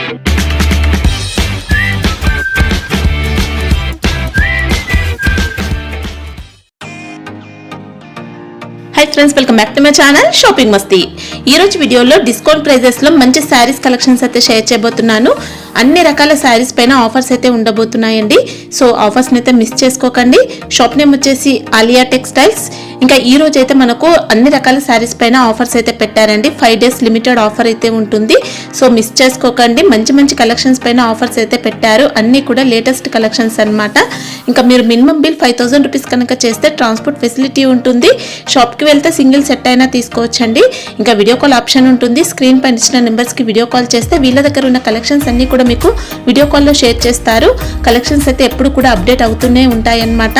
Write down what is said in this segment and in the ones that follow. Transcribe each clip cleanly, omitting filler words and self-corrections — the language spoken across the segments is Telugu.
Hi friends, welcome back to my channel shopping మస్తీ. ఈ రోజు వీడియోలో డిస్కౌంట్ ప్రైజెస్ లో మంచి శారీస్ కలెక్షన్స్ అయితే షేర్ చేయబోతున్నాను. అన్ని రకాల శారీస్ పైన ఆఫర్స్ అయితే ఉండబోతున్నాయండి. సో ఆఫర్స్ అయితే మిస్ చేసుకోకండి. షాప్ నేమ్ వచ్చేసి ఆలియా టెక్స్టైల్స్. ఇంకా ఈ రోజు అయితే మనకు అన్ని రకాల శారీస్ పైన ఆఫర్స్ అయితే పెట్టారండి. 5 days లిమిటెడ్ ఆఫర్ అయితే ఉంటుంది. సో మిస్ చేసుకోకండి. మంచి మంచి కలెక్షన్స్ పైన ఆఫర్స్ అయితే పెట్టారు. అన్ని కూడా లేటెస్ట్ కలెక్షన్స్ అన్నమాట. ఇంకా మీరు మినిమం బిల్ 5000 రూపీస్ కనుక చేస్తే ట్రాన్స్పోర్ట్ ఫెసిలిటీ ఉంటుంది. షాప్కి వెళ్తే సింగిల్ సెట్ అయినా తీసుకోవచ్చండి. ఇంకా వీడియో కాల్ ఆప్షన్ ఉంటుంది. స్క్రీన్ పైన ఇచ్చిన నెంబర్స్కి వీడియో కాల్ చేస్తే వీళ్ళ దగ్గర ఉన్న కలెక్షన్స్ అన్ని కూడా మీకు వీడియో కాల్లో షేర్ చేస్తారు. కలెక్షన్స్ అయితే ఎప్పుడు కూడా అప్డేట్ అవుతూనే ఉంటాయి అన్నమాట.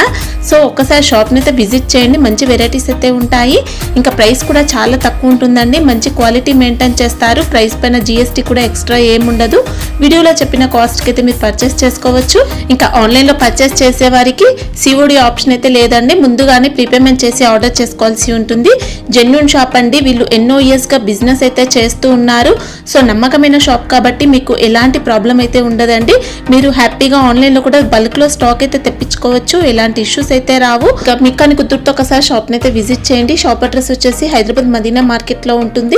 సో ఒక్కసారి షాప్ని అయితే విజిట్ చేయండి. మంచి వెరైటీస్ అయితే ఉంటాయి. ఇంకా ప్రైస్ కూడా చాలా తక్కువ ఉంటుందండి. మంచి క్వాలిటీ మెయింటైన్ చేస్తారు. ప్రైస్ పైన జిఎస్టీ కూడా ఎక్స్ట్రా ఏముండదు. వీడియోలో చెప్పిన కాస్ట్కి అయితే మీరు పర్చేస్ చేసుకోవచ్చు. ఇంకా ఆన్లైన్లో పర్చేస్ చేసే వారికి సిఓడి ఆప్షన్ అయితే లేదండి. ముందుగానే ప్రీపేమెంట్ చేసి ఆర్డర్ చేసుకోవాల్సి ఉంటుంది. జెన్యూన్ షాప్ అండి. వీళ్ళు ఎన్నో ఇయర్స్గా బిజినెస్ అయితే చేస్తూ ఉన్నారు. సో నమ్మకమైన షాప్ కాబట్టి మీకు ఎలాంటి ప్రాబ్లం అయితే ఉండదండి. మీరు హ్యాపీగా ఆన్లైన్లో కూడా బల్క్లో స్టాక్ అయితే తెప్పించుకోవచ్చు. ఎలాంటి ఇష్యూస్ అయితే రావు. మీకు కానీ కుదురుతో ఒకసారి షాప్ని అయితే విజిట్ చేయండి. షాప్ అడ్రస్ వచ్చేసి హైదరాబాద్ మదీనా మార్కెట్లో ఉంటుంది.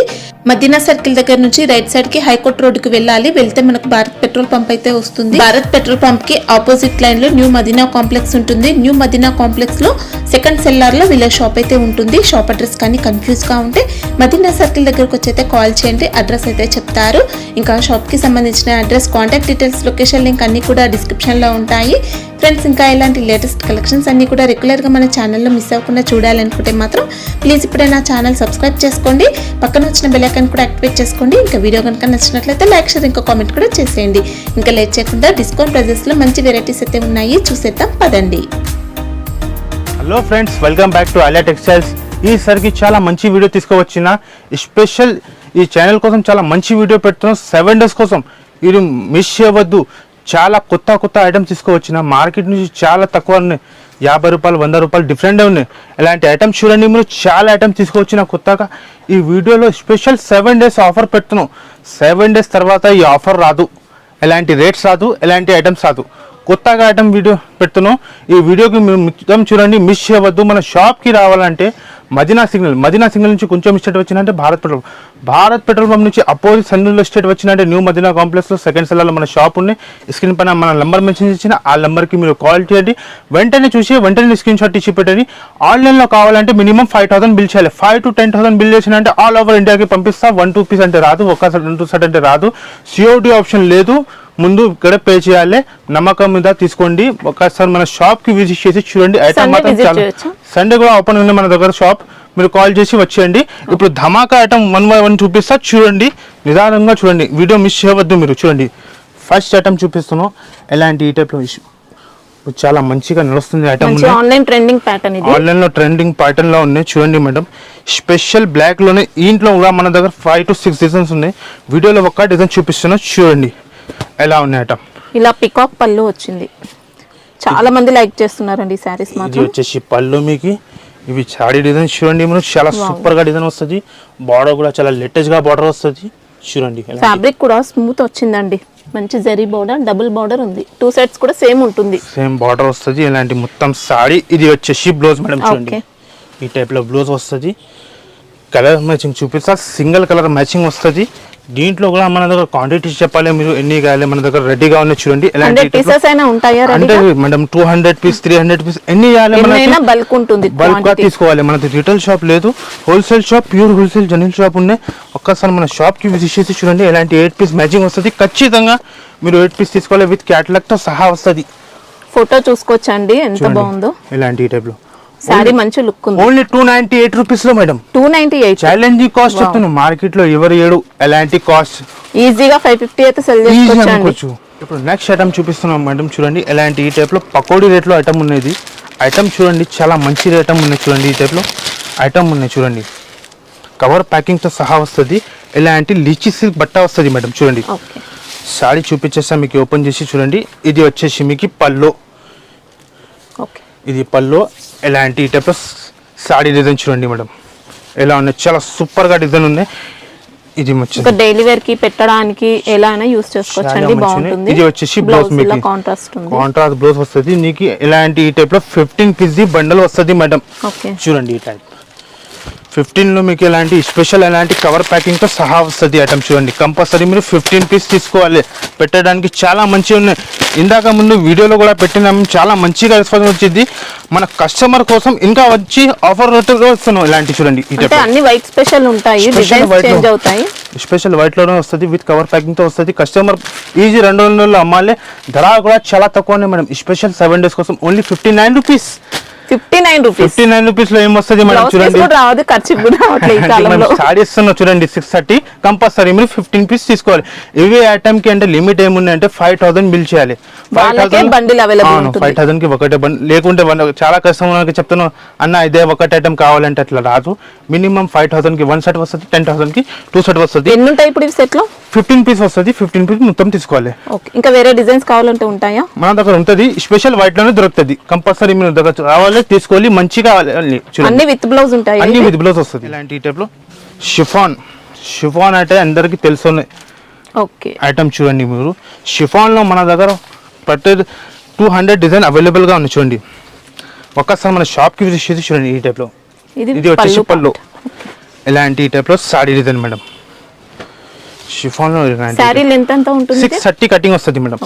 మదీనా సర్కిల్ దగ్గర నుంచి రైట్ సైడ్ కి హైకోర్ట్ రోడ్డుకి వెళ్ళాలి. వెళ్తే మనకు భారత్ పెట్రోల్ పంప్ అయితే వస్తుంది. భారత్ పెట్రోల్ పంప్ కి ఆపోజిట్ లైన్ లో న్యూ మదీనా కాంప్లెక్స్ ఉంటుంది. న్యూ మదీనా కాంప్లెక్స్ లో సెకండ్ సెల్లార్ లో వీళ్ళ షాప్ అయితే ఉంటుంది. షాప్ అడ్రస్ కానీ కన్ఫ్యూజ్ గా ఉంటే మదీనా సర్కిల్ దగ్గరకు వచ్చి అయితే కాల్ చేయండి. అడ్రస్ అయితే చెప్తారు. ఇంకా షాప్ కి సంబంధించిన address, contact details, location link అన్ని కూడా డిస్క్రిప్షన్ లో ఉంటాయి. ఫ్రెండ్స్, ఇంకా ఇలాంటి లేటెస్ట్ కలెక్షన్స్ అన్ని కూడా రెగ్యులర్ గా మన ఛానల్లో మిస్ అవ్వకుండా చూడాలనుకుంటే మాత్రం ప్లీజ్ ఇప్పుడే నా ఛానల్ సబ్స్క్రైబ్ చేసుకోండి. పక్కన వచ్చిన బెల్ ఐకాన్ కూడా యాక్టివేట్ చేసుకోండి. ఇంకా వీడియో కనుక నచ్చినట్లయితే లైక్, షేర్, ఇంకా కామెంట్ కూడా చేసేయండి. ఇంకా లేట్ చేయకుండా డిస్కౌంట్ ప్రైజెస్ లో మంచి వెరైటీస్ అయితే ఉన్నాయి. చూసేద్దాం పదండి. Hello friends, welcome back to Alia textiles. ఈసారికి చాలా మంచి వీడియో తీసుకువచ్చిన స్పెషల్ ఈ ఛానల్ కోసం చాలా మంచి వీడియో పెడుతున్నాం. 7 days కోసం ఇది మిస్ చేయవద్దు. చాలా కొత్త ఐటమ్స్ తీసుకువచ్చిన మార్కెట్ నుంచి చాలా తక్కువ ఉన్నాయి. 50 రూపాయలు, 100 రూపాయలు డిఫరెంట్గా ఉన్నాయి. ఇలాంటి ఐటమ్స్ చూడండి. మీరు చాలా ఐటమ్స్ తీసుకువచ్చిన కొత్తగా ఈ వీడియోలో స్పెషల్ 7 days ఆఫర్ పెడుతున్నాం. 7 days తర్వాత ఈ ఆఫర్ రాదు, ఎలాంటి రేట్స్ రాదు, ఎలాంటి ఐటమ్స్ రాదు. కొత్తగా ఐటమ్ వీడియో పెడుతున్నాం. ఈ వీడియోకి మీరు మొత్తం చూడండి, మిస్ చేయవద్దు. మన షాప్కి రావాలంటే మదీనా సిగ్నల్ నుంచి కొంచెం స్టేట్ వచ్చిందంటే భారత్ పెట్రోల్ పంప్ నుంచి అపోజిట్ సందులో స్టేట్ వచ్చిందంటే న్యూ మదీనా కాంప్లెక్స్లో సెకండ్ సెల్లార్లో మన షాప్ ఉంది. స్క్రీన్ పైన మన నెంబర్ మెన్షన్ చేసిన ఆ నెంబర్కి మీరు కాల్ చేయండి. వెంటనే స్క్రీన్ షాట్ ఇచ్చి పెట్టండి. ఆన్లైన్లో కావాలంటే మినిమం 5000 బిల్ చేయాలి. 5 to 10,000 బిల్ చేసినంటే ఆల్ ఓవర్ ఇండియాకి పంపిస్తా. 1-2 పీస్ అంటే రాదు, 1-2 సెట్ అంటే రాదు. సిఓడి ఆప్షన్ లేదు. ముందు ఇక్కడ పే చేయాలి. నమ్మకం మీద తీసుకోండి. ఒకసారి మన షాప్ కి విజిట్ చేసి చూడండి. ఐటమ్ మాత్రం చాలా సండే కూడా ఓపెన్ ఉంది మన దగ్గర షాప్. మీరు కాల్ చేసి వచ్చేయండి. ఇప్పుడు ధమాకా ఐటమ్ 1 by 1 చూపిస్తా. చూడండి, నిదానంగా చూడండి. వీడియో మిస్ చేయవద్దు. మీరు చూడండి, ఫస్ట్ ఐటమ్ చూపిస్తున్నాం. ఎలాంటి ఈ టైప్ లో చాలా మంచిగా నడుస్తుంది ఐటమ్. ఆన్లైన్ ట్రెండింగ్ ప్యాటర్న్ ఇది. ఆన్లైన్ లో ట్రెండింగ్ ప్యాటర్న్ లో ఉన్నాయి. చూడండి మేడం, స్పెషల్ బ్లాక్ లోనే. ఇంట్లో కూడా మన దగ్గర 5 to 6 డిజైన్స్ ఉన్నాయి. వీడియోలో ఒక్క డిజైన్ చూపిస్తున్నా. చూడండి ఎలా ఉన్నాయి ఐటమ్. ఇలా పికాక్ పళ్ళు వచ్చింది. చాలా మంది లైక్ చేస్తున్నారండి ఈ సారీస్ మాత్రం. ఇది వచ్చేసి పళ్ళు మీకు. ఇవి సారీ డిజైన్ చూడండి. మనం చాలా సూపర్ గా డిజైన్ వస్తుంది. బార్డర్ కూడా చాలా లేటెస్ట్ గా బార్డర్ వస్తుంది. చూడండి, ఫ్యాబ్రిక్ కూడా స్మూత్ వచ్చిందండి. మంచి జరీ బార్డర్, డబుల్ బార్డర్ ఉంది. 2 sides కూడా సేమ్ ఉంటుంది. సేమ్ బార్డర్ వస్తుంది. ఇలాంటి మొత్తం సారీ. ఇది వచ్చేసి బ్లౌజ్ మేడం. చూడండి, ఈ టైప్ లో బ్లౌజ్ వస్తుంది. కలర్ మ్యాచింగ్ చూపిస్తా. సింగిల్ కలర్ మ్యాచింగ్ వస్తుంది. దీంట్లో కూడా మన దగ్గర క్వాంటిటీ చెప్పాలి. మీరు ఎన్ని కావాలి మన దగ్గర రెడీగా ఉన్నాయి. చూడండి, అంటే మేడం 200 పీస్, 300 పీస్ ఎన్ని కావాలి. బల్క్ ఉంటుంది, బల్క్ గా తీసుకోవాలి. మనది రిటైల్ షాప్ లేదు, wholesale shop, pure wholesale general shop ఉన్నాయి. ఒక్కసారి మన షాప్ కి విజిట్ చేసి చూడండి. ఎలాంటి 8 పీస్ మ్యాచింగ్ వస్తుంది. ఖచ్చితంగా మీరు 8 పీస్ తీసుకోవాలి. విత్ క్యాటలాగ్ తో సహా వస్తుంది. ఫోటో చూసుకోవచ్చండి ఎంత బాగుందో. ఇలాంటి టైప్ లో సారీ మంచి లుక్ ఉంది. ఓన్లీ 298 రూపీస్ లో మేడం. 298 ఛాలెంజింగ్ కాస్ట్ చెప్తున్నాను. మార్కెట్ లో ఎవరు ఏడు ఎలాంటి కాస్ట్. ఈజీగా 550 అయితే సెల్ చేసుకోవచ్చు. ఇప్పుడు నెక్స్ట్ ఐటమ్ చూపిస్తున్నాం మేడం. చూడండి, ఎలాంటి ఈ టైప్ లో పకోడీ రేట్ లో ఐటమ్ ఉన్నది. ఐటమ్ చూడండి, చాలా మంచి ఐటమ్ ఉన్నాయి. చూడండి, ఈ టైప్ లో ఐటమ్ ఉన్నాయి. చూడండి, కవర్ ప్యాకింగ్ తో సహా వస్తుంది. ఇలాంటి లీచీ సిల్క్ బట్ట వస్తుంది మేడం. చూడండి, సారీ చూపించేస్తా మీకు. ఓపెన్ చేసి చూడండి. ఇది వచ్చేసి మీకు పల్లో. ఇది పల్లో. ఎలాంటి ఈ టైప్ లో సారీ డిజైన్ చూడండి మేడం ఎలా ఉన్నాయి. చాలా సూపర్ గా డిజైన్ ఉన్నాయి. ఇది వచ్చేసి ఇంకా డైలీ వేర్ కి పెట్టడానికి ఎలా అయినా యూస్ చేసుకోవచ్చు అండి, బాగుంటుంది. ఇది వచ్చేసి బ్లౌజ్ మీకు కాంట్రాస్ట్ ఉంది, కాంట్రాస్ట్ బ్లౌజ్ వస్తుంది. నీకు ఇలాంటి ఈ టైప్ లో 15 పీస్ బండల్ వస్తుంది మేడం. ఓకే చూడండి ఈ టైప్ 15 లో మీకు ఇలాంటి స్పెషల్ ఎలాంటి కవర్ ప్యాకింగ్ తో సహా వస్తుంది ఐటమ్. చూడండి కంపల్సరీ మీరు 15 పీస్ తీసుకోవాలి, పెట్టడానికి చాలా మంచిగా ఉన్నాయి. ఇందాక ముందు వీడియోలో కూడా పెట్టినాం, చాలా మంచిగా రెస్పాన్స్ వచ్చింది. మన కస్టమర్ కోసం ఇంకా వచ్చి ఆఫర్ వస్తున్నాం. ఇలాంటి చూడండి ఈ టైప్ అన్ని వైట్ స్పెషల్ ఉంటాయి, డిజైన్స్ చేంజ్ అవుతాయి. స్పెషల్ వైట్ లోనే వస్తుంది, విత్ కవర్ ప్యాకింగ్ తో వస్తుంది. కస్టమర్ ఈజీ 200 అమ్మాలి. ధర కూడా చాలా తక్కువనే మేడం. స్పెషల్ 7 days కోసం ఓన్లీ 59 రూపీస్. 59 రూపీస్ లో ఏం వస్తుంది మేడం? చూడండి సారీ ఇస్తున్నా చూడండి 630. కంపల్సరీ మీరు 15 పీస్ తీసుకోవాలి. ఇవి ఐటమ్ కి అంటే లిమిట్ ఏముంది అంటే 5000 బిల్ చేయాలి. 5000 కి ఒకటే బండిల్, లేకుంటే చాలా కస్టమర్కి చెప్తాను అన్న ఇదే ఒకటి ఐటమ్ కావాలంటే అట్లా రాదు. మినిమం 5000 కి 1 సెట్ వస్తుంది, 10,000 కి 2 సెట్ వస్తుంది. ఎన్ని ఉంటాయి ఇప్పుడు ఈ సెట్ లో? 15 పీస్ వస్తుంది. 15 పీస్ మొత్తం తీసుకోవాలి. ఇంకా వేరే డిజైన్స్ కావాలంటే ఉంటాయా? మన దగ్గర ఉంటుంది, స్పెషల్ వైట్ లోనే దొరుకుతుంది. కంపల్సరీ మీరు దగ్గర రావాలి, తీసుకోవాలి. మంచిగా అన్ని విత్ బ్లౌజ్ ఉంటాయి, అన్ని విత్ బ్లౌజ్ వస్తుంది. ఇలాంటి టైప్ లో షిఫాన్ అంటే అందరికి తెలుసు ఐటమ్. చూడండి మీరు షిఫాన్ లో మన దగ్గర ప్రతి 200 డిజైన్ అవైలబుల్ గా ఉంది. చూడండి ఒక్కసారి మన షాప్ కి విజిట్ చేసి చూడండి. ఈ టైప్ లో ఇది వచ్చేసి పళ్ళు. ఇలాంటి టైప్ లో సారీ డిజైన్ మేడం. షిఫాన్ లో సారీ లెంత్ ఎంత ఉంటుంది? 630 కటింగ్ వస్తుంది మేడం.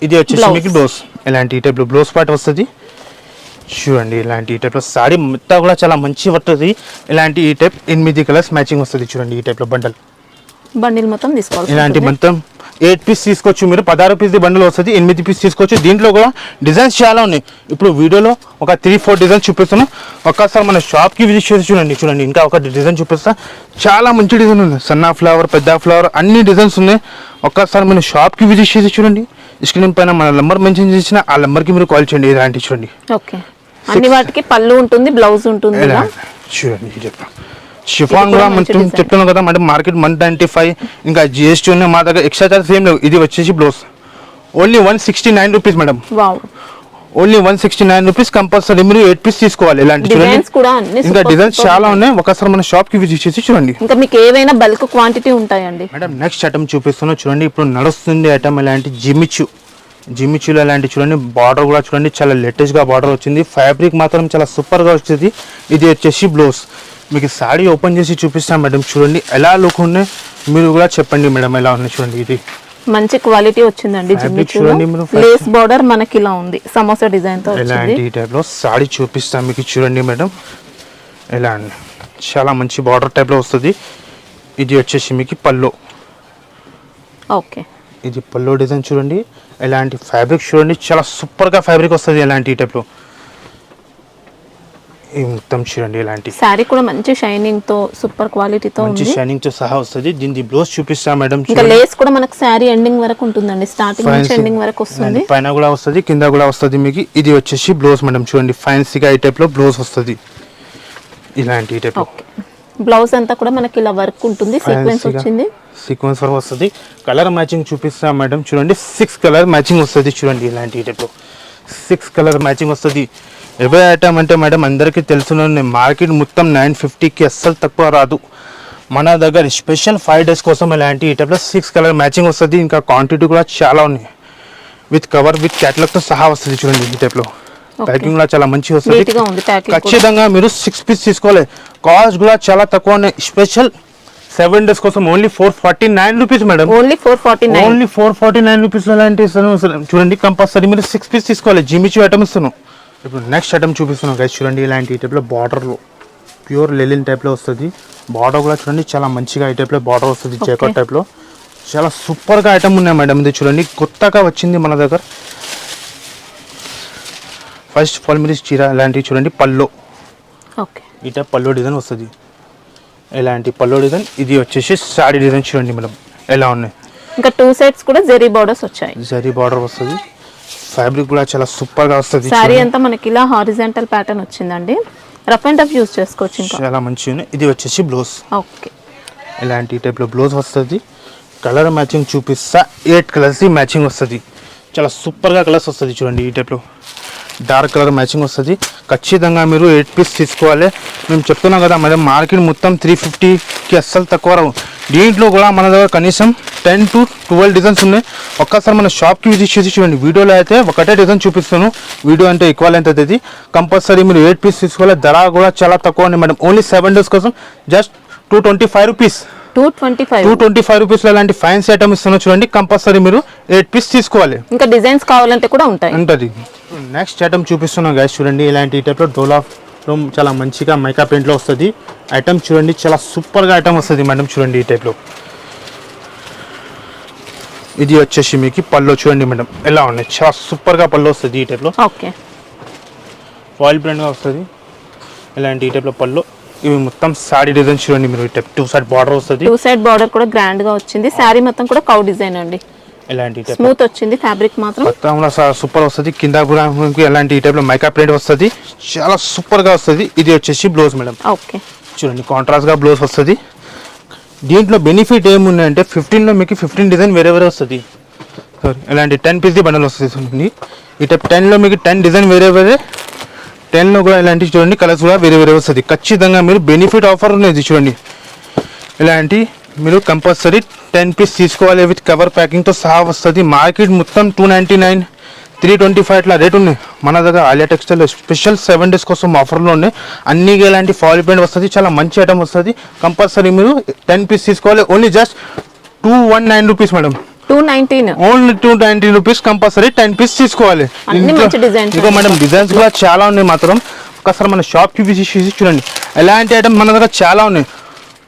ఇది వచ్చేసి మీకు బ్లౌజ్. ఇలాంటి టైప్ లో బ్లౌజ్ పార్ట్ వస్తుంది. చూడండి ఇలాంటి ఈ టైప్ లో సారీ మొత్తం కూడా చాలా మంచి పడుతుంది. ఇలాంటి ఈ టైప్ 8 కలర్స్ మ్యాచింగ్ వస్తుంది. చూడండి ఈ టైప్ లో బండిల్ మొత్తం తీసుకోవాలి. ఇలాంటి మొత్తం 8 పీస్ తీసుకోవచ్చు మీరు. 16 పీస్ బండిల్ వస్తుంది, 8 పీస్ తీసుకోవచ్చు. దీంట్లో కూడా డిజైన్స్ చాలా ఉన్నాయి. ఇప్పుడు వీడియోలో ఒక 3-4 డిజైన్స్ చూపిస్తాను. ఒక్కసారి మన షాప్ కి విజిట్ చేసి చూడండి. చూడండి ఇంకా ఒక డిజైన్ చూపిస్తా. చాలా మంచి డిజైన్ ఉంది. సన్న ఫ్లవర్, పెద్ద ఫ్లవర్, అన్ని డిజైన్స్ ఉన్నాయి. ఒక్కసారి మన షాప్ కి విజిట్ చేసి చూడండి. స్క్రీన్ పైన మన నెంబర్ మెన్షన్ చేసిన ఆ నెంబర్ కి మీరు కాల్ చేయండి. ఇలాంటి చూడండి అన్ని వాటికి పళ్ళు ఉంటుంది, బ్లౌజ్ ఉంటుంది. చూడండి షిఫాన్ కూడా మనం చెప్తున్నాం కదా అంటే మార్కెట్ 195, ఇంకా జిఎస్టీ ఉన్నాయి. మా దగ్గర ఎక్స్ట్రా చార్జెస్ ఏం లేవు. ఇది వచ్చేసి blouse only 169 rupees madam. Only 169 rupees. Compulsory మీరు 8 పీస్ తీసుకోవాలి. ఇలాంటి చూడండి ఇంకా డిజైన్స్ చాలా ఉన్నాయి. ఒకసారి మన షాప్ కి విజిట్ చేసి చూడండి. ఇంకా మీకు ఏవైనా బల్క్ క్వాంటిటీ ఉంటాయండి మేడం. నెక్స్ట్ ఐటమ్ చూపిస్తున్నా చూడండి. ఇప్పుడు నడుస్తుంది ఐటమ్ ఇలాంటి జిమిచ్చులు అలాంటి చూడండి. బార్డర్ కూడా చూడండి చాలా లేటెస్ట్ గా బార్డర్ వచ్చింది. ఫ్యాబ్రిక్ మాత్రం చాలా సూపర్ గా వచ్చింది. ఇది వచ్చేసి బ్లౌజ్. మీకు సారీ ఓపెన్ చేసి చూపిస్తాం మేడం. చూడండి ఎలా లుక్ ఉన్నాయి, మీరు కూడా చెప్పండి మేడం ఎలా ఉన్నాయి. చూడండి ఇది మంచి క్వాలిటీ వచ్చిందండి. లేస్ బార్డర్ మనకి ఇలా ఉంది, సమోసా డిజైన్ తో. ఇలాంటి టైప్ లో సారీ చూపిస్తాం మీకు. చూడండి మేడం ఎలా చాలా మంచి బార్డర్ టైప్ లో వస్తుంది. ఇది వచ్చేసి మీకు పళ్ళు. ఓకే ఇది పళ్ళు డిజైన్ చూడండి. ఇలాంటి ఫ్యాబ్రిక్ చూడండి చాలా సూపర్ గా ఫ్యాబ్రిక్ వస్తుంది. ఇలాంటి టైప్ లో మొత్తం చూడండి. ఇలాంటి సారీ కూడా మంచి షైనింగ్ తో, సూపర్ క్వాలిటీతో ఉంది. షైనింగ్ తో సహా వస్తుంది. దీని బ్లౌజ్ చూపిస్తా మేడం. ఇంకా లేస్ కూడా మనకు సారీ ఎండింగ్ వరకు ఉంటుందండి, స్టార్టింగ్ నుంచి ఎండింగ్ వరకు వస్తుంది. పైన కూడా వస్తుంది, కింద కూడా వస్తుంది మీకు. ఇది వచ్చేసి బ్లౌజ్ మేడం. చూడండి ఫ్యాన్సీగా ఈ టైప్ లో బ్లౌజ్ వస్తుంది. ఇలాంటి టైప్ లో బ్లౌజ్ అంతా కూడా మనకి ఇలా వర్క్ ఉంటుంది, సీక్వెన్స్ వచ్చింది. సీక్వెన్స్ వర్క్ వస్తుంది. కలర్ మ్యాచింగ్ చూపిస్తా మేడం. చూడండి 6 కలర్ మ్యాచింగ్ వస్తుంది. చూడండి ఇలాంటి టైప్ లో 6 కలర్ మ్యాచింగ్ వస్తుంది. ఎవే ఐటమ్ అంటే మేడం అందరికీ తెలుసున్న మార్కెట్ మొత్తం 950కి అస్సలు తక్కువ రాదు. మన దగ్గర స్పెషల్ 5 days కోసం ఇలాంటి ఈ టైప్లో 6 కలర్ మ్యాచింగ్ వస్తుంది. ఇంకా క్వాంటిటీ కూడా చాలా ఉన్నాయి. విత్ కవర్, విత్ క్యాటలాగ్తో సహా వస్తుంది. చూడండి ఈ టైప్లో ప్యాకింగ్ కూడా చాలా మంచిగా వస్తుంది. ఖచ్చితంగా మీరు 6 పీస్ తీసుకోవాలి. కాస్ట్ కూడా చాలా తక్కువ ఉన్నాయి. స్పెషల్ 7 days కోసం only 449 rupees madam. Only 449 rupees అలాంటి చూడండి. కంపల్సరీ మీరు 6 పీస్ తీసుకోవాలి. జిమిచు ఐటమ్ ఇస్తున్నాం. ఇప్పుడు నెక్స్ట్ ఐటమ్ చూపిస్తున్నాం గైస్. చూడండి ఇలాంటి ఈ టైప్లో బార్డర్లో ప్యూర్ లెలిన్ టైప్లో వస్తుంది. బార్డర్ కూడా చూడండి చాలా మంచిగా ఈ టైప్లో బార్డర్ వస్తుంది. జేకట్ టైప్లో చాలా సూపర్గా ఐటమ్ ఉన్నాయి మేడం. ఇది చూడండి కొత్తగా వచ్చింది మన దగ్గర. ఫస్ట్ ఆఫ్ ఆల్ మీరు చీర ఇలాంటివి చూడండి. పల్లో ఈ టైప్ పల్లో డిజైన్ వస్తుంది. ఇలాంటి పల్లో డిజైన్. ఇది వచ్చేసి సారీ డిజైన్ చూడండి మేడం ఎలా ఉన్నాయి. ఇంకా 2 sets కూడా జరీ బార్డర్స్ వచ్చాయి. జరీ బార్డర్ వస్తుంది. ఫ్యాబ్రిక్ కూడా చాలా సూపర్ గా వస్తుంది. సారీ అంతా మనకి ఇలా హారిజాంటల్ ప్యాటర్న్ వచ్చిందండి. రఫ్ అండ్ టఫ్ యూస్ చేసుకోవచ్చు. ఇంకా చాలా మంచిగా ఉంది. ఇది వచ్చేసి బ్లౌజ్. ఓకే ఇలాంటి టైప్ లో బ్లౌజ్ వస్తుంది. కలర్ మ్యాచింగ్ చూపిస్తా. 8 కలర్స్ మ్యాచింగ్ వస్తుంది. చాలా సూపర్ గా కలర్స్ వస్తుంది. చూడండి ఈ టైప్ లో డార్క్ కలర్ మ్యాచింగ్ వస్తుంది. ఖచ్చితంగా మీరు 8 పీస్ తీసుకోవాలి. మేము చెప్తున్నాం కదా మేడం మార్కెట్ మొత్తం 350కి అస్సలు తక్కువ రావు. దీంట్లో కూడా మన దగ్గర కనీసం 10 to 12 డిజైన్స్ ఉన్నాయి. ఒక్కసారి మన షాప్కి విజిట్ చేసి చూడండి. వీడియోలో అయితే ఒకటే డిజైన్ చూపిస్తాను, వీడియో అంటే ఎక్కువ లెంత్ అవుతుంది. కంపల్సరీ మీరు 8 పీస్ తీసుకోవాలి. ధర కూడా చాలా తక్కువ ఉంది మేడం. ఓన్లీ 7 డేస్ కోసం జస్ట్ 225 రూపీస్. 225 రూపీస్లో ఇలాంటి ఫ్యాన్సీ ఐటమ్ ఇస్తున్నాను చూడండి. కంపల్సరీ మీరు 8 పీస్ తీసుకోవాలి. ఇంకా డిజైన్స్ కావాలంటే కూడా ఉంటాయి. ఉంటుంది. నెక్స్ట్ ఐటమ్ చూపిస్తున్నాం గైస్ చూడండి. ఇలాంటి టైప్లో డోలా చాలా మంచిగా మైకా ప్రింట్లో వస్తుంది ఐటమ్ చూడండి. చాలా సూపర్గా ఐటమ్ వస్తుంది మేడం చూడండి. ఈ టైప్లో ఇది వచ్చేసి మీకు పళ్ళు చూడండి మేడం ఎలా ఉన్నాయి. చాలా సూపర్గా పళ్ళు వస్తుంది ఈ టైప్లో. ఓకే, ఫాయిల్ ప్రింట్గా వస్తుంది ఇలాంటి ఈ టైప్లో పళ్ళు. ఇవి మొత్తం సారీ డిజైన్ చూడండి మీరు. టైప్ 2 సైడ్ బార్డర్ వస్తుంది. 2 సైడ్ బార్డర్ కూడా గ్రాండ్ గా వచ్చింది. సారీ మొత్తం కూడా కౌ డిజైన్ అండి. ఇలాంటి స్మూత్ వచ్చింది ఫ్యాబ్రిక్ మాత్రం మొత్తం సూపర్ వస్తుంది. కింద కూడా ఎలాంటి ఈ టైప్లో మైకా ప్రింట్ వస్తుంది. చాలా సూపర్గా వస్తుంది. ఇది వచ్చేసి బ్లౌజ్ మేడం. ఓకే, చూడండి కాంట్రాస్ట్గా బ్లౌజ్ వస్తుంది. దీంట్లో బెనిఫిట్ ఏముందంటే 15లో మీకు 15 డిజైన్ వేరే వేరే వస్తుంది. సారీ ఇలాంటి 10 పీస్ బండల్ వస్తుంది చూడండి. ఈ టైప్ 10లో మీకు 10 డిజైన్ వేరే వేరే, 10లో కూడా ఇలాంటి చూడండి కలర్స్ కూడా వేరే వేరే వస్తుంది. ఖచ్చితంగా మీరు బెనిఫిట్ ఆఫర్ ఉన్నది చూడండి. ఇలాంటి మీరు కంపల్సరీ 10 పీస్ తీసుకోవాలి. విత్ కవర్ ప్యాకింగ్తో సహా వస్తుంది. మార్కెట్ మొత్తం 299, 325 ఇట్లా రేట్ ఉన్నాయి. మన దగ్గర ఆలియా టెక్స్టైల్ స్పెషల్ 7 డేస్ కోసం ఆఫర్లో ఉన్నాయి. అన్ని ఇలాంటి ఫాయిల్ ప్రింట్ వస్తుంది. చాలా మంచి ఐటమ్ వస్తుంది. కంపల్సరీ మీరు 10 పీస్ తీసుకోవాలి. Only just 219 rupees madam. 219 only 219 rupees. Compulsory 10 piece తీసుకోవాలి. ఇంకో మేడం డిజైన్స్ కూడా చాలా ఉన్నాయి మాత్రం. ఒకసారి మన షాప్కి విజిట్ చేసి చూడండి. ఎలాంటి ఐటమ్ మన దగ్గర చాలా ఉన్నాయి.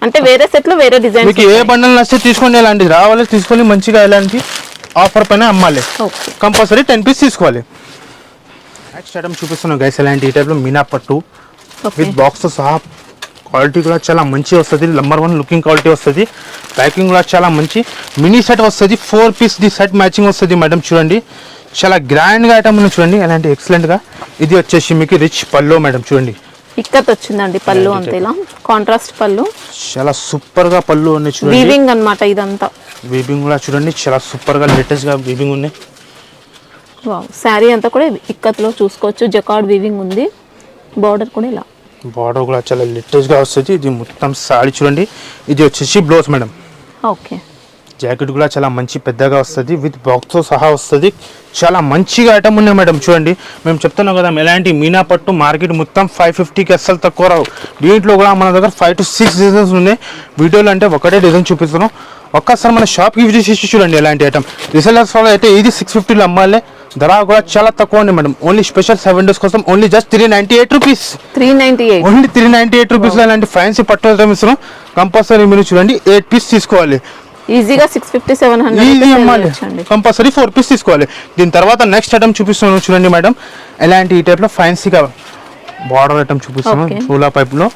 అంటే వేరే సెట్ లో వేరే డిజైన్. మీకు ఏ బండల్ నచ్చితే తీసుకోండి. ఎలాంటిది రావాలి తీసుకొని మంచిగా ఎలాంటి ఆఫర్ పైన అమ్మాలి. కంపల్సరీ 10 పీస్ తీసుకోవాలి. నెక్స్ట్ ఐటమ్ చూపిస్తున్నాం గైస్. ఎలాంటి ఈ టైప్లో మీనా పట్టు విత్ బాక్స్ సహా. క్వాలిటీ కూడా చాలా మంచి వస్తుంది. నంబర్ 1 లుకింగ్ క్వాలిటీ వస్తుంది. ప్యాకింగ్ కూడా చాలా మంచి. మినీ సెట్ వస్తుంది. 4 పీస్ ది సెట్ మ్యాచింగ్ వస్తుంది మేడం చూడండి. చాలా గ్రాండ్గా ఐటమ్ ఉంది చూడండి. ఎలాంటి ఎక్సలెంట్గా. ఇది వచ్చేసి మీకు రిచ్ పళ్ళు మేడం చూడండి. ఇక్కత్ వచ్చిందండి పళ్ళు అంతేలా. కాంట్రాస్ట్ పళ్ళు చాలా సూపర్ గా పళ్ళు ఉన్నాయి చూడండి. వీవింగ్ అన్నమాట ఇదంతా. వీవింగ్ కూడా చూడండి చాలా సూపర్ గా లేటెస్ట్ గా వీవింగ్ ఉన్నాయి. వావ్, సారీ అంతా కూడా ఇక్కత్ లో చూసుకోవచ్చు. జకార్డ్ వీవింగ్ ఉంది. బార్డర్ కూడా ఇలా. బార్డర్ కూడా చాలా లేటెస్ట్ గా వస్తుంది. ఇది మొత్తం సారీ చూడండి. ఇది వచ్చేసి బ్లౌజ్ మేడం. ఓకే, జాకెట్ కూడా చాలా మంచి పెద్దగా వస్తుంది. విత్ బాక్స్తో సహా వస్తుంది. చాలా మంచిగా ఐటమ్ ఉన్నాయి మేడం చూడండి. మేము చెప్తున్నాం కదా ఎలాంటి మీనా పట్టు మార్కెట్ మొత్తం 550కి అస్సలు తక్కువ రావు. దీంట్లో కూడా మన దగ్గర 5 to 6 డిజైన్స్ ఉన్నాయి. వీడియోలో అంటే ఒకటే డిజైన్ చూపిస్తున్నాం. ఒక్కసారి మన షాప్కి విజిట్ చేసి చూడండి. ఎలాంటి ఐటమ్ రీసెలర్స్ వాళ్ళు అయితే ఇది 650లో అమ్మాలి. ధర కూడా చాలా తక్కువ ఉంది మేడం. ఓన్లీ స్పెషల్ 7 డేస్ కోసం ఓన్లీ జస్ట్ 398 రూపీస్. 398 ఓన్లీ 398 రూపీస్లో ఇలాంటి ఫ్యాన్సీ పట్టు ఐటమ్ ఇస్తున్నాం. కంపల్సరీ మీరు చూడండి 8 పీస్ తీసుకోవాలి. ఈజీగా 650-700 కంపల్సరీ 4 పీస్ తీసుకోవాలి. దీని తర్వాత నెక్స్ట్ ఐటమ్ చూపిస్తున్నాను చూడండి మేడం. ఎలాంటి ఈ టైప్లో ఫ్యాన్సీగా బార్డర్ ఐటమ్ చూపిస్తున్నాను. చోలా పైప్లో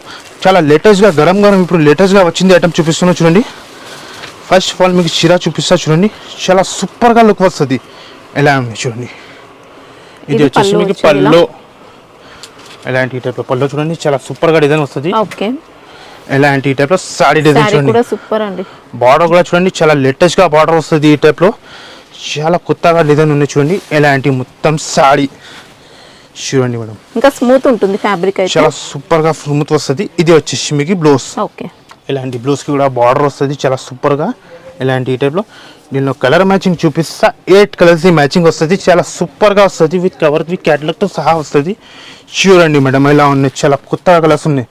చాలా లేటెస్ట్గా గరం ఇప్పుడు లేటెస్ట్గా వచ్చింది ఐటమ్ చూపిస్తున్నాను చూడండి. ఫస్ట్ ఆఫ్ ఆల్ మీకు చీర చూపిస్తా చూడండి. చాలా సూపర్గా లుక్ వస్తుంది. ఎలా ఉంది చూడండి. ఇది వచ్చేసి మీకు పళ్ళు. ఎలాంటి ఈ టైప్లో పళ్ళు చూడండి. చాలా సూపర్గా డిజైన్ వస్తుంది. ఎలాంటి ఈ టైప్లో సారీ డిజైన్ చూడండి. సూపర్ అండి. బార్డర్ కూడా చూడండి చాలా లేటెస్ట్గా బార్డర్ వస్తుంది. ఈ టైప్లో చాలా కొత్తగా డిజైన్ ఉంది చూడండి. ఎలాంటి మొత్తం సారీ చూడండి మేడం. ఇంకా స్మూత్ ఉంటుంది ఫ్యాబ్రిక్ అయితే. చాలా సూపర్గా స్మూత్ వస్తుంది. ఇది వచ్చేసి మీకు బ్లౌజ్. ఓకే, ఇలాంటి బ్లౌజ్కి కూడా బార్డర్ వస్తుంది చాలా సూపర్గా. ఇలాంటి ఈ టైప్లో దీనిలో కలర్ మ్యాచింగ్ చూపిస్తా. 8 కలర్స్ మ్యాచింగ్ వస్తుంది. చాలా సూపర్గా వస్తుంది. విత్ కవర్ విత్ క్యాటలాగ్తో సహా వస్తుంది. చూడండి మేడం ఎలా ఉన్నాయి. చాలా కొత్తగా కలర్స్ ఉన్నాయి.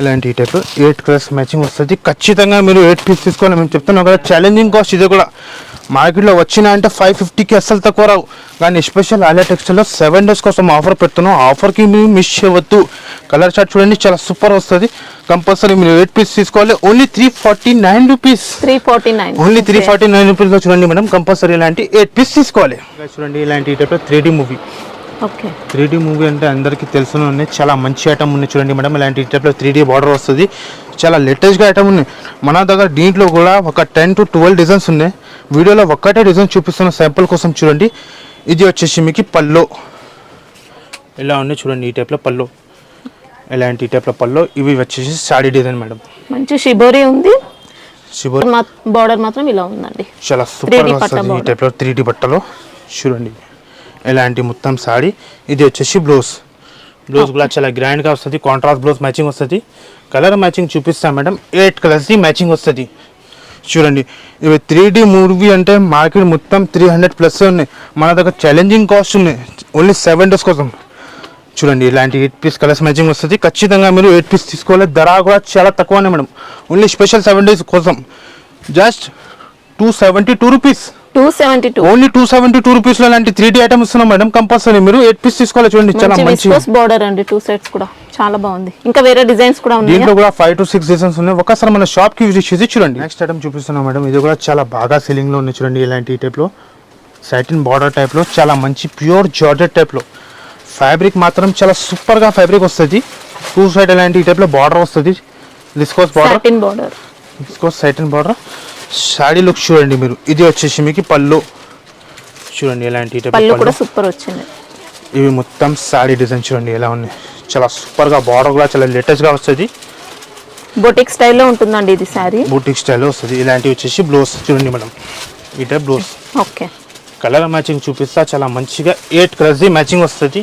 ఇలాంటి ఈ టైప్ 8 కలర్స్ మ్యాచింగ్ వస్తుంది. ఖచ్చితంగా మీరు 8 పీస్ తీసుకోవాలి. మేము చెప్తున్నాం కదా ఛాలెంజింగ్ కాస్ట్ ఇది కూడా. మార్కెట్లో వచ్చినా అంటే 550కి అస్సలు తక్కువ రావు. కానీ స్పెషల్ ఆలియా టెక్స్టైల్లో 7 డేస్ కోసం ఆఫర్ పెడుతున్నాం. ఆఫర్కి మీరు మిస్ చేయవద్దు. కలర్ చార్ట్ చూడండి చాలా సూపర్ వస్తుంది. కంపల్సరీ మీరు 8 పీస్ తీసుకోవాలి. Only 349 rupees. 349 ఓన్లీ 349 రూపీస్లో చూడండి మేడం. కంపల్సరీ ఇలాంటి 8 పీస్ తీసుకోవాలి. చూడండి ఇలాంటి ఈ టైప్లో 3D movie. Okay, 3D movie అంటే అందరికీ తెలుసునే ఉన్నాయి. చాలా మంచి ఐటమ్ ఉన్నాయి చూడండి మేడం. ఇలాంటి టైప్లో 3D బార్డర్ వస్తుంది. చాలా లేటెస్ట్గా ఐటమ్ ఉన్నాయి మన దగ్గర. దీంట్లో కూడా ఒక 10 to 12 డిజైన్స్ ఉన్నాయి. వీడియోలో ఒక్కటే డిజైన్ చూపిస్తున్న శాంపుల్ కోసం చూడండి. ఇది వచ్చేసి మీకు పళ్ళు. ఇలా ఉన్నాయి చూడండి ఈ టైప్లో పళ్ళు. ఇలాంటి టైప్లో పళ్ళు. ఇవి వచ్చేసి సాడీ డిజైన్ మేడం. మంచి షిబోరి ఉంది. షిబోరి బార్డర్ మాత్రం ఇలా ఉందండి. చాలా సూపర్గా వస్తుంది ఈ టైప్లో 3D బట్టలో చూడండి. ఇలాంటి మొత్తం సాడీ. ఇది వచ్చేసి బ్లౌజ్. బ్లౌజ్ కూడా చాలా గ్రాండ్గా వస్తుంది. కాంట్రాస్ట్ బ్లౌజ్ మ్యాచింగ్ వస్తుంది. కలర్ మ్యాచింగ్ చూపిస్తాం మేడం. 8 కలర్స్ మ్యాచింగ్ వస్తుంది. చూడండి ఇవి 3D మూవీ అంటే మార్కెట్ మొత్తం 300+ ఉన్నాయి, మన దగ్గర ఛాలెంజింగ్ కాస్ట్ ఉన్నాయి ఓన్లీ 7 days కోసం. చూడండి ఇలాంటి 8 piece కలర్స్ మ్యాచింగ్ వస్తుంది. ఖచ్చితంగా మీరు 8 piece తీసుకోవాలి. ధర కూడా చాలా తక్కువనే మేడం, ఓన్లీ స్పెషల్ 7 days కోసం జస్ట్ 272 రూపీస్. 272 ఓన్లీ 272 రూపీస్ లో ఇలాంటి 3D ఐటమ్ ఇస్తున్నాం మేడం. కంపల్సరీ మీరు 8 piece తీసుకోవాలి. చూడండి చాలా మంచి బోర్డర్ అండి, 2 sets కూడా చాలా బాగుంది. ఇంకా వేరే డిజైన్స్ కూడా ఉన్నాయి, దీంట్లో కూడా 5 to 6 డిజైన్స్ ఉన్నాయి. ఒకసారి మన షాప్ కి విజిట్ చేసి చూడండి. నెక్స్ట్ ఐటమ్ చూపిస్తున్నాం మేడం, ఇది కూడా చాలా బాగా సెల్లింగ్ లో ఉంది. చూడండి ఇలాంటి టైప్ లో సాటిన్ బార్డర్ టైప్ లో చాలా మంచి ప్యూర్ జార్జెట్ టైప్ లో ఫ్యాబ్రిక్ మాత్రం చాలా సూపర్ గా ఫ్యాబ్రిక్ వస్తుంది. 2 side ఇలాంటి టైప్ లో బార్డర్ వస్తుంది, viscose border, viscose satin border. Saree look చూడండి మీరు. ఇది వచ్చేసి మీకు పళ్ళు, చూడండి ఇలాంటి పళ్ళు కూడా సూపర్ వచ్చింది. ఇవి మొత్తం సాడీ డిజైన్ చూడండి ఎలా ఉన్నాయి, చాలా సూపర్ గా బార్డర్ కూడా చాలా లేటెస్ట్ గా వస్తుంది. బొటిక్ స్టైల్లో ఉంటుందండి ఇది సారీ, బొటిక్ స్టైల్లో వస్తుంది. ఇలాంటివి వచ్చేసి బ్లౌజ్ చూడండి మేడం, ఈ type blouse. Okay colour matching చూపిస్తా, చాలా మంచిగా 8 కలర్స్ మ్యాచింగ్ వస్తుంది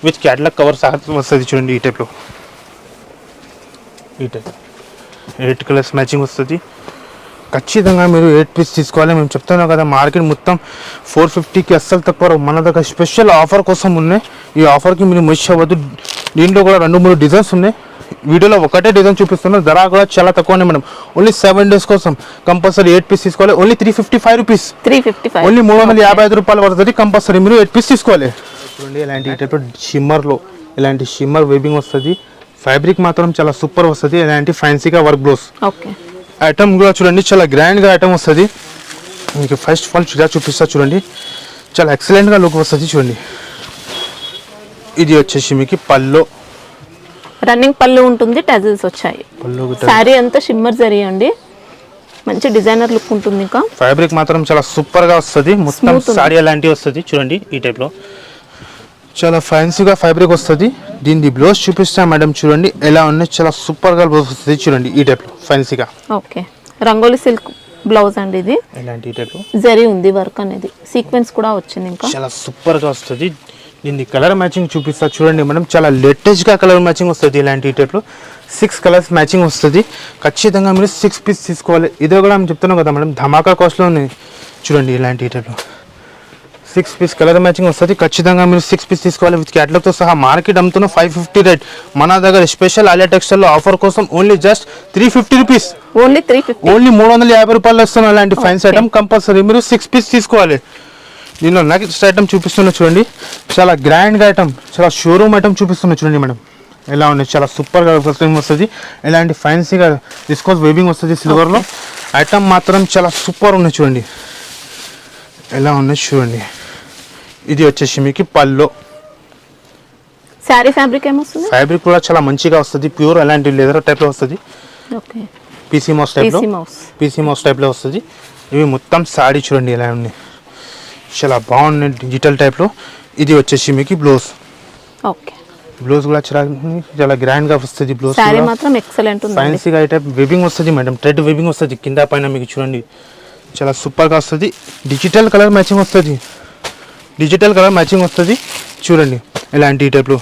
విత్ క్యాటలాగ్ కవర్ సహా వస్తుంది. చూడండి ఈ టైప్లో, ఈ టైప్ 8 కలర్స్ మ్యాచింగ్ వస్తుంది. ఖచ్చితంగా మీరు 8 piece తీసుకోవాలి. మేము చెప్తున్నాం కదా మార్కెట్ మొత్తం 450కి అస్సలు తక్కువ, మన దగ్గర స్పెషల్ ఆఫర్ కోసం ఉన్నాయి. ఈ ఆఫర్కి మీరు మిస్ అవ్వద్దు. దీంట్లో కూడా 2-3 డిజైన్స్ ఉన్నాయి. వీడియోలో ఒకటే డిజైన్ చూపిస్తున్నాం, ధర కూడా చాలా తక్కువనే మేడం. ఓన్లీ 7 days కోసం కంపల్సరీ 8 piece తీసుకోవాలి. ఓన్లీ 355 రూపీస్, ఓన్లీ 355 రూపాయలు పడుతుంది. కంపల్సరీ మీరు 8 piece తీసుకోవాలి. చూడండి ఇలాంటి టైప్ షిమ్మర్లో ఇలాంటి షిమ్మర్ వేబింగ్ వస్తుంది. ఫ్యాబ్రిక్ మాత్రం చాలా సూపర్ వస్తుంది. ఇలాంటి ఫ్యాన్సీగా వర్క్ బ్లౌజ్. ఐటమ్ కూడా చూడండి చాలా గ్రాండ్గా ఐటమ్ వస్తుంది. మీకు ఫస్ట్ ఆఫ్ ఆల్ చూపిస్తా చూడండి, చాలా ఎక్సలెంట్గా లుక్ వస్తుంది. చూడండి ఇది వచ్చేసి మీకు పళ్ళు, రన్నింగ్ పళ్ళు ఉంటుంది, టజిల్స్ వచ్చాయి. సారీ అంతా షిమ్మర్ జరీ అండి, మంచి డిజైనర్ లుక్ ఉంటుంది. ఇంకా ఫ్యాబ్రిక్ మాత్రం చాలా సూపర్ గా వస్తుంది. మొత్తం సారీ అలాంటివి వస్తుంది. చూడండి ఈ టైప్ లో చాలా ఫ్యాన్సీగా ఫ్యాబ్రిక్ వస్తుంది. దీని బ్లౌజ్ చూపిస్తా మేడం, చూడండి ఎలా ఉన్నాయి, చాలా సూపర్ గా బ్లౌజ్ వస్తుంది. చూడండి ఈ టైప్ లో ఫ్యాన్సీగా. ఓకే రంగోలీ సిల్క్ బ్లౌజ్ అండి, ఇది ఇలాంటి టైప్ లో జరీ ఉంది, వర్క్ అనేది సీక్వెన్స్ కూడా వచ్చింది. ఇంకా చాలా సూపర్ గా వస్తుంది. దీన్ని కలర్ మ్యాచింగ్ చూపిస్తా చూడండి మేడం, చాలా లేటెస్ట్ గా కలర్ మ్యాచింగ్ వస్తుంది. ఇలాంటి టైప్ లో 6 కలర్స్ మ్యాచింగ్ వస్తుంది. ఖచ్చితంగా మీరు 6 piece తీసుకోవాలి. ఇదే కూడా మేము చెప్తున్నాం కదా మేడం, ధమాకా కాస్ట్ లో ఉంది. చూడండి ఇలాంటి టైప్ లో 6 piece కలర్ మ్యాచింగ్ వస్తుంది. ఖచ్చితంగా మీరు 6 piece తీసుకోవాలి విత్ క్యాటలాగ్ తో సహా. మార్కెట్ అమ్ముతున్న 550 రేట్, మన దగ్గర స్పెషల్ ఆలియా టెక్స్టైల్ లో ఆఫర్ కోసం only just 350 rupees, only 350, only 350 రూపాయలు వస్తున్నాయి. అలాంటి ఫైన్స్ ఐటమ్ కంపల్సరీ మీరు 6 piece తీసుకోవాలి. దీనిలో నెక్స్ట్ ఐటమ్ చూపిస్తున్నా చూడండి, చాలా గ్రాండ్గా ఐటమ్, చాలా షోరూమ్ ఐటమ్ చూపిస్తున్నా చూడండి మేడం ఎలా ఉన్నాయి, చాలా సూపర్గా వస్తుంది. ఇలాంటి ఫ్యాన్సీగా విస్కోస్ వేబింగ్ వస్తుంది సిల్వర్లో. ఐటమ్ మాత్రం చాలా సూపర్ ఉన్నాయి. చూడండి ఎలా ఉన్నాయి చూడండి. ఇది వచ్చేసి మీకు పళ్ళు, సారీ ఫ్యాబ్రిక్ ఏమొస్తుంది, ఫ్యాబ్రిక్ కూడా చాలా మంచిగా వస్తుంది. ప్యూర్ అలాంటి లెదర్ టైప్లో వస్తుంది. ఓకే పీసీ మౌస్ టైప్లో వస్తుంది. ఇవి మొత్తం సాడీ చూడండి ఎలా ఉన్నాయి, చాలా బాగున్నాయి డిజిటల్ టైప్లో. ఇది వచ్చేసి మీకు బ్లౌజ్. ఓకే బ్లౌజ్ కూడా చాలా గ్రాండ్గా వస్తుంది. బ్లౌజ్ సారీ మాత్రం ఎక్సలెంట్ ఉంది, ఫ్యాన్సీగా టైప్ వెబింగ్ వస్తుంది మేడం, థ్రెడ్ వెబింగ్ వస్తుంది కింద పైన. మీకు చూడండి చాలా సూపర్గా వస్తుంది. డిజిటల్ కలర్ మ్యాచింగ్ వస్తుంది, డిజిటల్ కలర్ మ్యాచింగ్ వస్తుంది. చూడండి ఇలాంటి ఈ టైప్లో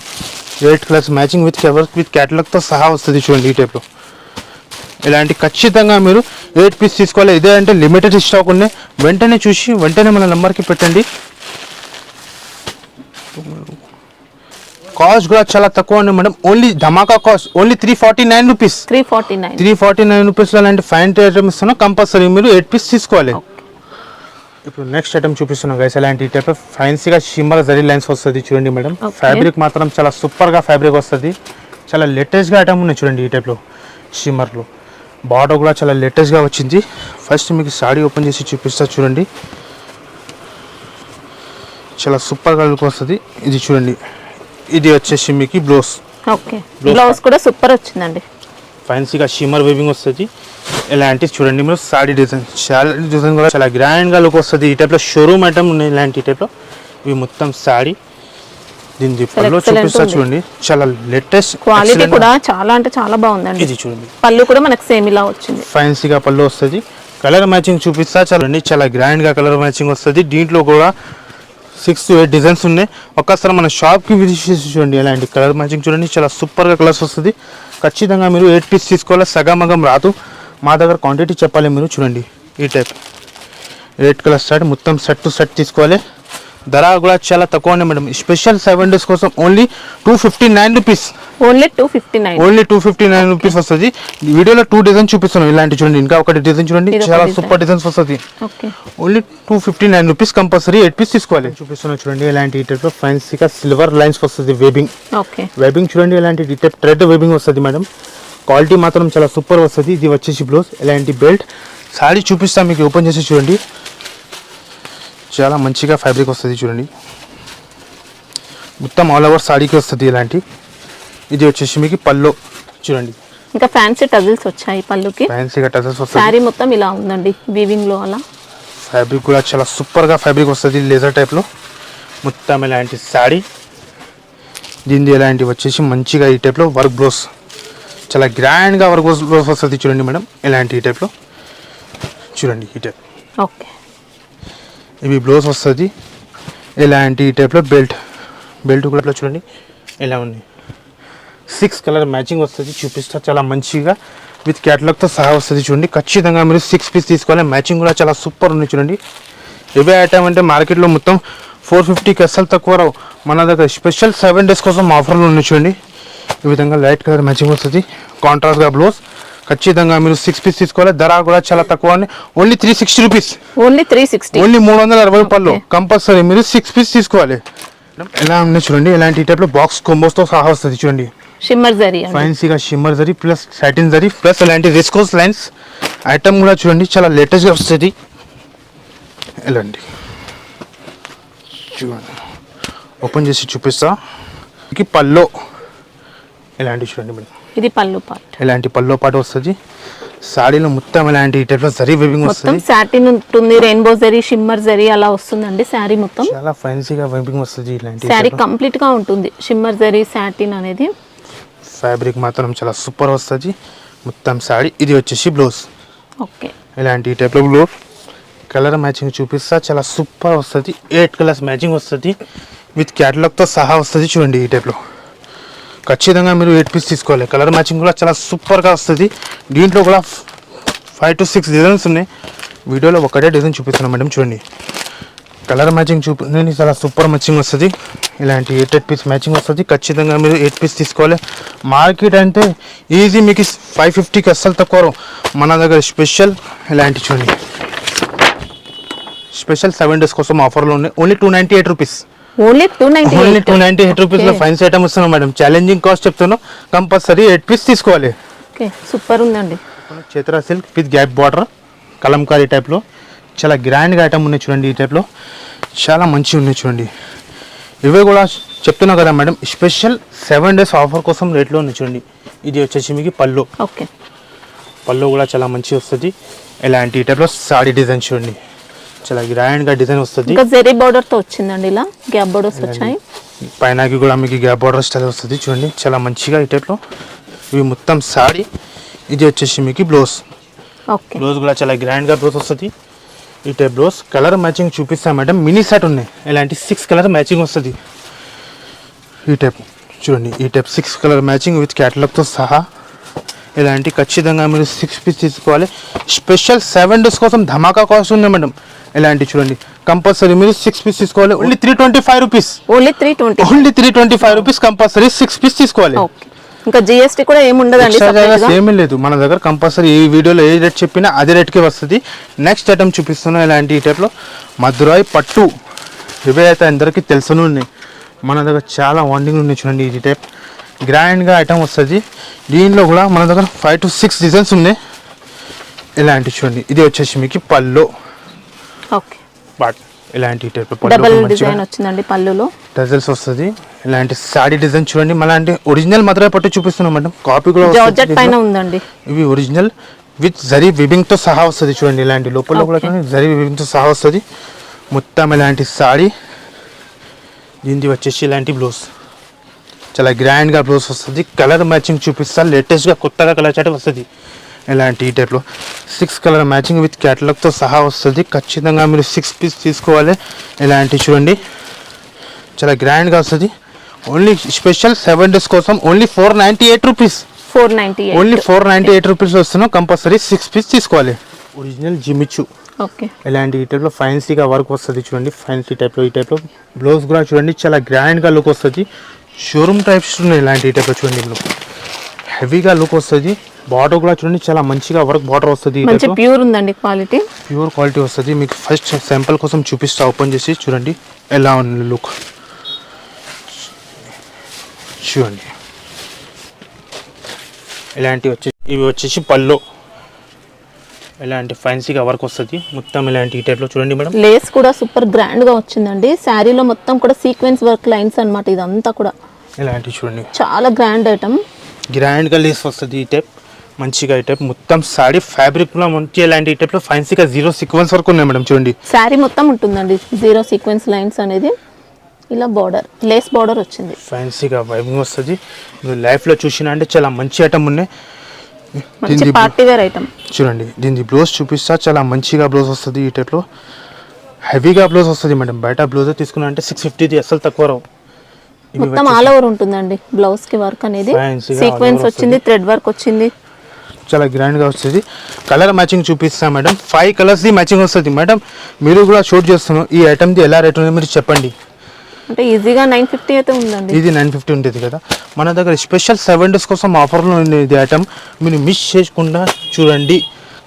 8 colours matching with cover with క్యాటలాగ్తో సహా వస్తుంది. చూడండి ఈ టైప్లో ఇలాంటి ఖచ్చితంగా మీరు 8 piece తీసుకోవాలి. ఇదే అంటే లిమిటెడ్ స్టాక్ ఉన్నాయి. వెంటనే చూసి వెంటనే మన నెంబర్కి పెట్టండి. కాస్ట్ కూడా చాలా తక్కువ ఉన్నాయి మేడం, ఓన్లీ ధమాకా కాస్ట్ ఓన్లీ 349 రూపీస్. 349 రూపీస్లో అలాంటి ఫైన్ ఐటమ్ ఇస్తున్నాం. కంపల్సరీ మీరు 8 piece తీసుకోవాలి. ఇప్పుడు నెక్స్ట్ ఐటమ్ చూపిస్తున్నాం గైస్, అలాంటి టైప్ ఫ్యాన్సీగా షిమ్మర్ జరీ లైన్స్ వస్తుంది. చూడండి మేడం ఫ్యాబ్రిక్ మాత్రం చాలా సూపర్గా ఫ్యాబ్రిక్ వస్తుంది. చాలా లేటెస్ట్గా ఐటమ్ ఉన్నాయి. చూడండి ఈ టైప్లో షిమ్మర్లో బార్డర్ కూడా చాలా లేటెస్ట్గా వచ్చింది. ఫస్ట్ మీకు సాడీ ఓపెన్ చేసి చూపిస్తా చూడండి, చాలా సూపర్గా లుక్ వస్తుంది. ఇది చూడండి, ఇది వచ్చేసి మీకు బ్లౌజ్. ఓకే బ్లౌజ్ కూడా సూపర్ వచ్చిందండి, ఫ్యాన్సీగా షిమ్మర్ వేవింగ్ వస్తుంది. ఇలాంటి చూడండి మీరు సాడీ డిజైన్, సాడీ డిజైన్ కూడా చాలా గ్రాండ్గా లుక్ వస్తుంది. ఈ టైప్లో షోరూమ్ ఐటమ్ ఉన్నాయి. ఇలాంటి టైప్లో ఇవి మొత్తం సాడీ. దీని పళ్ళు చూపిస్తా చూడండి, చాలా లేటెస్ట్ క్వాలిటీ కూడా చాలా అంటే చాలా బాగుందండి. ఇది చూడండి పళ్ళు కూడా మనకు సేమ్ ఇలా వచ్చింది, ఫ్యాన్సీగా పళ్ళు వస్తుంది. కలర్ మ్యాచింగ్ చూపిస్తా చూడండి, చాలా గ్రాండ్గా కలర్ మ్యాచింగ్ వస్తుంది. దీంట్లో కూడా 6 to 8 డిజైన్స్ ఉన్నాయి. ఒక్కసారి మన షాప్కి విజిట్ చేసి చూడండి. ఇలాంటి కలర్ మ్యాచింగ్ చూడండి, చాలా సూపర్గా కలర్స్ వస్తుంది. ఖచ్చితంగా మీరు 8 piece తీసుకోవాలి, సగమగం రాదు. మా దగ్గర క్వాంటిటీ చెప్పాలి మీరు చూడండి. ఈ టైప్ రెడ్ కలర్ షర్ట్ మొత్తం సెట్ టు సెట్ తీసుకోవాలి. ధర కూడా చాలా తక్కువ ఉన్నాయి మేడం. స్పెషల్ 7 days కోసం only 259 rupees. Only 259. Only 259 rupees వస్తుంది. వీడియోలో 2 డిజైన్ చూపిస్తున్నాను. ఇలాంటి చూడండి, ఇంకా ఒకటి డిజైన్ చూడండి, చాలా సూపర్ డిజైన్స్ వస్తుంది. Only 259 rupees. కంపల్సరీ 8 పీస్ తీసుకోవాలి. చూపిస్తున్నాను చూడండి, ఇలాంటి టైప్లో ఫ్యాన్సీగా సిల్వర్ లైన్స్ వస్తుంది. వెబింగ్ చూడండి, ఇలాంటి టైప్ థ్రెడ్ వెబింగ్ వస్తుంది మేడం. క్వాలిటీ మాత్రం చాలా సూపర్ వస్తుంది. ఇది వచ్చేసి బ్లౌజ్, ఇలాంటి బెల్ట్. సారీ చూపిస్తాను మీకు, ఓపెన్ చేసి చూడండి. చాలా మంచిగా ఫ్యాబ్రిక్ వస్తుంది చూడండి, మొత్తం ఆల్ ఓవర్ సాడీకి వస్తుంది ఇలాంటి. ఇది వచ్చేసి మీకు పల్లో చూడండి, ఇంకా ఫ్యాన్సీ టజిల్స్ వచ్చాయి పల్లుకి. ఫ్యాన్సీగా టజిల్స్ వస్తాయి. సారీ మొత్తం ఇలా ఉందండి వీవింగ్ లో. అలా ఫ్యాబ్రిక్ కూడా చాలా సూపర్ గా ఫ్యాబ్రిక్ వస్తుంది, లేజర్ టైప్ లో. మొత్తం ఇలాంటి సాడీ, దీనిది ఇలాంటి వచ్చేసి మంచిగా ఈ టైప్ లో వర్క్ బ్లౌజ్, చాలా గ్రాండ్ గా వర్క్ బ్లౌజ్ వస్తుంది చూడండి మేడం. ఇలాంటి ఈ టైప్ లో చూడండి, ఈ టైప్. ఓకే, ఇవి బ్లౌజ్ వస్తుంది. ఇలాంటి టైప్లో బెల్ట్ కూడా చూడండి ఎలా ఉంది. 6 కలర్ మ్యాచింగ్ వస్తుంది. చూపిస్తా, చాలా మంచిగా విత్ క్యాటలాగ్తో సహా వస్తుంది చూడండి. ఖచ్చితంగా మీరు 6 పీస్ తీసుకోవాలి. మ్యాచింగ్ కూడా చాలా సూపర్ ఉంది చూడండి. ఇవే ఐటమ్ అంటే మార్కెట్లో మొత్తం 450కి అస్సలు తక్కువ రావు. మన దగ్గర స్పెషల్ 7 days కోసం ఆఫర్లు ఉన్నాయి చూడండి. ఈ విధంగా లైట్ కలర్ మ్యాచింగ్ వస్తుంది, కాంట్రాస్ట్గా బ్లౌజ్. ఖచ్చితంగా మీరు 6 పీస్ తీసుకోవాలి. ధర కూడా చాలా తక్కువ, ఓన్లీ 360 రూపీస్. ఓన్లీ 360, ఓన్లీ 360 రూపాయలు. కంపల్సరీ మీరు 6 పీస్ తీసుకోవాలి. ఎలా ఉన్నాయి చూడండి, ఇలాంటి టైప్లో బాక్స్ కొంబోస్తో సహా వస్తుంది చూడండి. షిమ్మర్ జరీ, ఫ్యాన్సీగా shimmer zari plus satin zari plus ఇలాంటి రిస్కోస్ లైన్స్ ఐటమ్ కూడా చూడండి, చాలా లేటెస్ట్గా వస్తుంది. ఇలాంటి చూడండి, ఓపెన్ చేసి చూపిస్తా. పల్లో ఇలాంటి చూడండి మేడం, ఇది పళ్ళు పార్ట్. ఇలాంటి పల్లో పాటు వస్తుంది. సాడీలో మొత్తం ఇలాంటి టైప్లో జరీ వీవింగ్ వస్తుంది. సాటిన్ ఉంటుంది, రెయిన్బో జరీ, షిమ్మర్ జరీ అలా వస్తుందండి. శారీ మొత్తం చాలా ఫ్యాన్సీగా వీవింగ్ వస్తుంది. ఇలాంటి శారీ కంప్లీట్ గా ఉంటుంది. షిమ్మర్ జరీ, సాటిన్ అనేది ఫ్యాబ్రిక్ మాత్రం చాలా సూపర్ వస్తుంది మొత్తం సాడీ. ఇది వచ్చేసి బ్లౌజ్. ఓకే, ఇలాంటి టైప్లో బ్లౌజ్. కలర్ మ్యాచింగ్ చూపిస్తా, చాలా సూపర్ వస్తుంది. 8 కలర్స్ మ్యాచింగ్ వస్తుంది విత్ క్యాటలాగ్తో సహా వస్తుంది చూడండి. ఈ టైప్లో ఖచ్చితంగా మీరు 8 పీస్ తీసుకోవాలి. కలర్ మ్యాచింగ్ కూడా చాలా సూపర్గా వస్తుంది. దీంట్లో కూడా 5 to 6 డిజైన్స్ ఉన్నాయి. వీడియోలో ఒకటే డిజైన్ చూపిస్తున్నాను మేడం చూడండి. కలర్ మ్యాచింగ్ చూపి చాలా సూపర్ మ్యాచింగ్ వస్తుంది. ఇలాంటి 8 పీస్ మ్యాచింగ్ వస్తుంది. ఖచ్చితంగా మీరు 8 పీస్ తీసుకోవాలి. మార్కెట్ అంటే ఈజీ మీకు 550కి అస్సలు తక్కువ. మన దగ్గర స్పెషల్ ఇలాంటి చూడండి, స్పెషల్ 7 days కోసం ఆఫర్లో ఉన్నాయి. Only 298 rupees. ఓన్లీ 298 రూపీస్ లో ఫైన్స్ ఐటమ్ ఇస్తున్నాం మేడం. ఛాలెంజింగ్ కాస్ట్ చెప్తున్నాం. కంపల్సరీ 8 పీస్ తీసుకోవాలి. సూపర్ ఉందండి. Chaitra silk with gap border Kalamkari టైప్లో చాలా గ్రాండ్గా ఐటమ్ ఉన్నాయి చూడండి. ఈ టైప్లో చాలా మంచిగా ఉన్నాయి చూడండి. ఇవే కూడా చెప్తున్నా కదా మేడం, స్పెషల్ 7 days ఆఫర్ కోసం రేట్లో ఉన్నాయి చూడండి. ఇది వచ్చేసి మీకు పళ్ళు. ఓకే, పళ్ళు కూడా చాలా మంచిగా వస్తుంది. ఇలాంటి టైప్లో సాడీ డిజైన్ చూడండి, చాలా గ్రాండ్గా డిజైన్ వస్తుంది. ఇంకా జరీ బార్డర్ తో వచ్చిందండి, ఇలా గ్యాప్ బార్డర్స్ వచ్చాయి. పైనకి కూడా మీకు గ్యాప్ బార్డర్ స్టైల్ వస్తుంది చూడండి, చాలా మంచిగా ఈ టైప్లో. ఇవి మొత్తం సాడీ. ఇది వచ్చేసి మీకు బ్లౌజ్. ఓకే, బ్లౌజ్ కూడా చాలా గ్రాండ్గా బ్లౌజ్ వస్తుంది. ఈ టైప్ బ్లౌజ్. కలర్ మ్యాచింగ్ చూపిస్తాం మేడం. మినీ సెట్ ఉన్నాయి, ఇలాంటి 6 కలర్ మ్యాచింగ్ వస్తుంది. ఈ టైప్ చూడండి, ఈ టైప్ 6 కలర్ మ్యాచింగ్ విత్ క్యాటలాగ్తో సహా. ఇలాంటి ఖచ్చితంగా మీరు 6 పీస్ తీసుకోవాలి. స్పెషల్ 7 days కోసం ధమాకా కాస్ట్ ఉంది మేడం. ఇలాంటి చూడండి, కంపల్సరీ మీరు 6 పీస్ తీసుకోవాలి. Only 325 rupees. Only 325 rupees. Compulsory 6 piece తీసుకోవాలి. ఇంకా జిఎస్టీ కూడా ఏమి ఉండదండి, ఏమీ లేదు మన దగ్గర. కంపల్సరీ ఈ వీడియోలో ఏ రేట్ చెప్పినా అదే రేట్కే వస్తుంది. నెక్స్ట్ ఐటమ్ చూపిస్తున్నాం ఇలాంటి ఈ టైప్లో మధురాయి పట్టు. ఇవే అయితే అందరికీ తెలుసును ఉన్నాయి. మన దగ్గర చాలా వాండింగ్ ఉన్నాయి చూడండి. ఈ టైప్ గ్రాండ్గా ఐటమ్ వస్తుంది. దీనిలో కూడా మన దగ్గర 5 to 6 డిజైన్స్ ఉన్నాయి. ఇలాంటి చూడండి, ఇది వచ్చేసి మీకు పళ్ళు. ఓకే, బట్ ఇలాంటి టైప్ డబుల్ డిజైన్ వచ్చిందండి పళ్ళులో, టజల్స్ వస్తుంది. ఇలాంటి సాడీ డిజైన్ చూడండి. మళ్ళీ ఒరిజినల్ మధురై పట్టు చూపిస్తున్నాం మేడం. కాపీ కూడా జార్జెట్ పైన ఉందండి. ఇవి ఒరిజినల్ విత్ జరీ విబింగ్ తో సహా వస్తుంది చూడండి. ఇలాంటి లోపల కూడా జరీ విబింగ్ తో సహా వస్తుంది మొత్తం. ఇలాంటి సాడీ. దీనికి వచ్చేసి ఇలాంటి బ్లౌజ్, చాలా గ్రాండ్గా బ్లౌజ్ వస్తుంది. కలర్ మ్యాచింగ్ చూపిస్తా, లేటెస్ట్గా కొత్తగా కలర్ చాట్ వస్తుంది. ఇలాంటి ఈ టైప్లో 6 కలర్ మ్యాచింగ్ విత్ క్యాటలాగ్తో సహా వస్తుంది. ఖచ్చితంగా మీరు 6 పీస్ తీసుకోవాలి. ఇలాంటి చూడండి, చాలా గ్రాండ్గా వస్తుంది. ఓన్లీ స్పెషల్ 7 days కోసం ఓన్లీ 498 రూపీస్. 498. ఓన్లీ 498 రూపీస్ వస్తున్నాం. కంపల్సరీ 6 పీస్ తీసుకోవాలి. ఒరిజినల్ జిమిచు ఓకే, ఇలాంటి ఈ టైప్లో ఫ్యాన్సీగా వర్క్ వస్తుంది చూడండి. ఫ్యాన్సీ టైప్లో ఈ టైప్లో బ్లౌజ్ కూడా చూడండి చాలా గ్రాండ్గా లుక్ వస్తుంది. షోరూమ్ టైప్స్ ఉన్నాయి ఇలాంటి ఈ టైప్లో చూడండి. లుక్ హెవీగా లుక్ వస్తుంది. బార్డర్ కూడా చూడండి చాలా మంచిగా వర్క్ బార్డర్ వస్తుంది. మంచి ప్యూర్ ఉందండి, క్వాలిటీ ప్యూర్ క్వాలిటీ వస్తుంది. మీకు ఫస్ట్ శాంపుల్ కోసం చూపిస్తా, ఓపెన్ చేసి చూడండి ఎలా ఉంది లుక్ చూడండి. ఇలాంటివి ఇవి వచ్చేసి పళ్ళు, ఇలాంటి ఫ్యాన్సీగా వర్క్ వస్తుంది మొత్తం ఇలాంటి ఈ టైప్లో చూడండి మేడం. లేస్ కూడా సూపర్ గ్రాండ్ గా వచ్చిందండి. శారీలో మొత్తం కూడా సీక్వెన్స్ వర్క్ లైన్స్ అన్నమాట. ఇదంతా కూడా ఇలాంటి చూడండి చాలా గ్రాండ్ ఐటమ్. గ్రాండ్గా లేస్ వస్తుంది ఈ టైప్ మంచిగా. ఈ టైప్ మొత్తం సారీ ఫ్యాబ్రిక్ కూడా మంచి ఇలాంటి ఈ టైప్లో ఫ్యాన్సీగా 0 సీక్వెన్స్ వరకు ఉన్నాయి మేడం చూడండి. శారీ మొత్తం ఉంటుందండి 0 సీక్వెన్స్ లైన్స్ అనేది. ఇలా బార్డర్ లేస్ బార్డర్ వచ్చింది, ఫ్యాన్సీగా వైబింగ్ వస్తుంది. మీరు లైఫ్లో చూసినా అంటే చాలా మంచి ఐటమ్ ఉన్నాయి. మంచి పార్టీ వేర్ ఐటమ్ చూడండి. దీని బ్లౌజ్ చూపిస్తా, చాలా మంచిగా బ్లౌజ్ వస్తుంది ఈ టైప్లో. హెవీగా బ్లౌజ్ వస్తుంది మేడం. బయట బ్లౌజ్ తీసుకున్నా అంటే 650 అసలు తక్కువ రావు. మొత్తం ఆల్ ఓవర్ ఉంటుందండి బ్లౌజ్ కి వర్క్ అనేది. సీక్వెన్స్ వచ్చింది, థ్రెడ్ వర్క్ వచ్చింది, చాలా గ్రాండ్గా వస్తుంది. కలర్ మ్యాచింగ్ చూపిస్తా మేడం. 5 కలర్స్ది మ్యాచింగ్ వస్తుంది మేడం. మీరు కూడా షూట్ చేస్తున్నాం. ఈ ఐటమ్ది ఎలా రేట్ ఉంది మీరు చెప్పండి. అంటే ఈజీగా 950 అయితే ఉందండి. ఇది 950 ఉంటుంది కదా. మన దగ్గర స్పెషల్ 7 days కోసం ఆఫర్లో ఉంది ఇది ఐటమ్. మీరు మిస్ చేయకుండా చూడండి.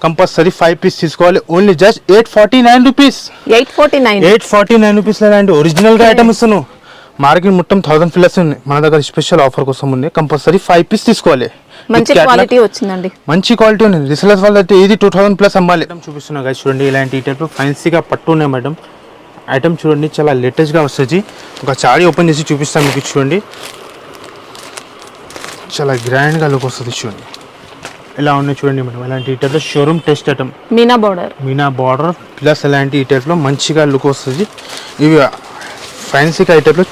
కంపల్సరీ 5 పీస్ తీసుకోవాలి. Only just 849 rupees. 849 రూపీస్లో ఇలాంటి ఒరిజినల్గా ఐటమ్ ఇస్తాను. మార్కెట్ మొత్తం 1000 ప్లస్ ఉంది. మన దగ్గర స్పెషల్ ఆఫర్ కోసం ఉంది. కంపల్సరీ 5 పీస్ తీసుకోవాలి. మంచి క్వాలిటీ వచ్చిందండి, మంచి క్వాలిటీ ఉంది. రిసెలర్స్ వాళ్ళ అయితే ఇది 2000 ప్లస్ అమ్మాలి. చూపిస్తున్నా కదా చూడండి. ఇలాంటి ఈ టైప్లో ఫ్యాన్సీగా పట్టు ఉన్నాయి మేడం. ఐటమ్ చూడండి చాలా లేటెస్ట్గా వస్తుంది. ఒక సారీ ఓపెన్ చేసి చూపిస్తాను మీకు చూడండి. చాలా గ్రాండ్గా లుక్ వస్తుంది చూడండి. ఎలా ఉన్నాయి చూడండి మేడం. ఇలాంటి ఈ టైప్లో showroom test item, Meena border plus ఇలాంటి ఈ టైప్లో మంచిగా లుక్ వస్తుంది. ఇవి ఫ్యాన్సీగా ఈ టైప్లో.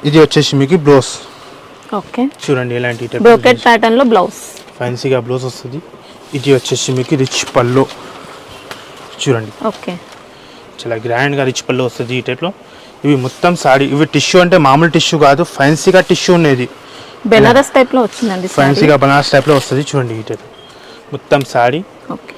ఇది వచ్చేసి మీకు బ్లౌజ్. ఓకే చూడండి ఇలాంటి ఈ టైప్ బ్రోకెట్ ప్యాటర్న్ లో బ్లౌజ్, ఫ్యాన్సీగా బ్లౌజ్ వస్తుంది. ఇది వచ్చేసి మీకు రిచ్ పళ్ళు చూడండి. ఓకే చాలా గ్రాండ్గా రిచ్ పళ్ళు వస్తుంది ఈ టైప్లో. ఇవి మొత్తం సారీ. ఇవి టిష్యూ అంటే మామూలు టిష్యూ కాదు, ఫ్యాన్సీగా టిష్యూ ఉన్నది. బెనారస్ టైప్ లో వచ్చిందండి. ఫ్యాన్సీగా బనారస్ టైప్లో వస్తుంది చూడండి. ఈ టైప్ మొత్తం సారీ ఓకే